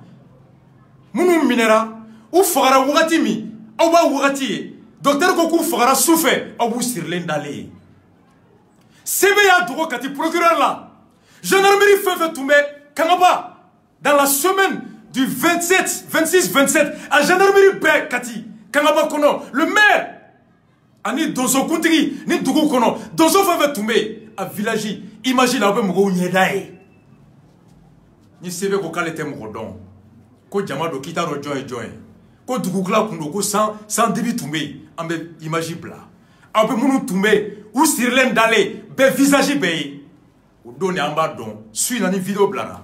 Munu minera ou fagara wagati mi. Aw ba wagati. Docteur ko ku fagara souffé aw bu sirlen dale. Sebe ya dogo kati procureur là. Gendarmerie fait tomber Kangaba dans la semaine du 27, 26, 27 à gendarmerie be kati Kangaba kono le maire ani donso kuntigi ni dugu kono donso fait tomber à village. Imagine abe mugo nyedae ni sebe ko kalete mugo don ko jamado kitaro joy ko dugu kla kundo ko sans débit tomber ambe imagine bla abe munu tomber ou sirlen d'aller be visage be ou donner en bas don suis dans une vidéo blara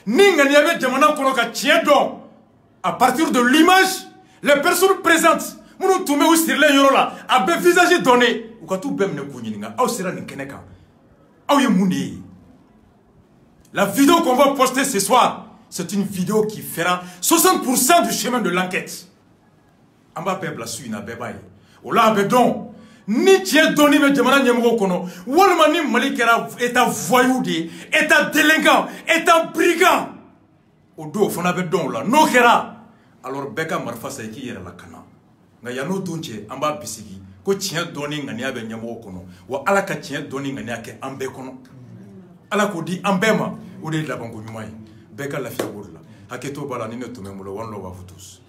ninga ni abe jamana kono ka tien don à partir de l'image les personnes présentes munu tomber ou sirlen yoro la abe visage donné ou ka tout bem ne kunyininga aw sera ni keneka aw ye mundi. La vidéo qu'on va poster ce soir, c'est une vidéo qui fera 60% du chemin de l'enquête. Amba peuple a su na bebaye. Ola abedon. ni tiɲɛ dɔɔni bɛ jamana ɲɛmɔgɔw kɔnɔ walima ni Mali kɛra état voyou de ye état délinquant état brigand o don fana bɛ dɔn o la n'o kɛra alors bɛɛ ka marifa sa i k'i yɛrɛ lakana nka yan'o don cɛ an b'a bisigi ko tiɲɛ dɔɔni ŋaniya bɛ ɲɛmɔgɔw kɔnɔ wa Ala ka tiɲɛ dɔɔni ŋaniya kɛ an bɛɛ kɔnɔ Ala k'o di an bɛɛ ma o de ye labanko ɲuman ye bɛɛ ka lafiya b'o de la hakɛto b'a la ni ne tun bɛ n bolo one love à vous tous.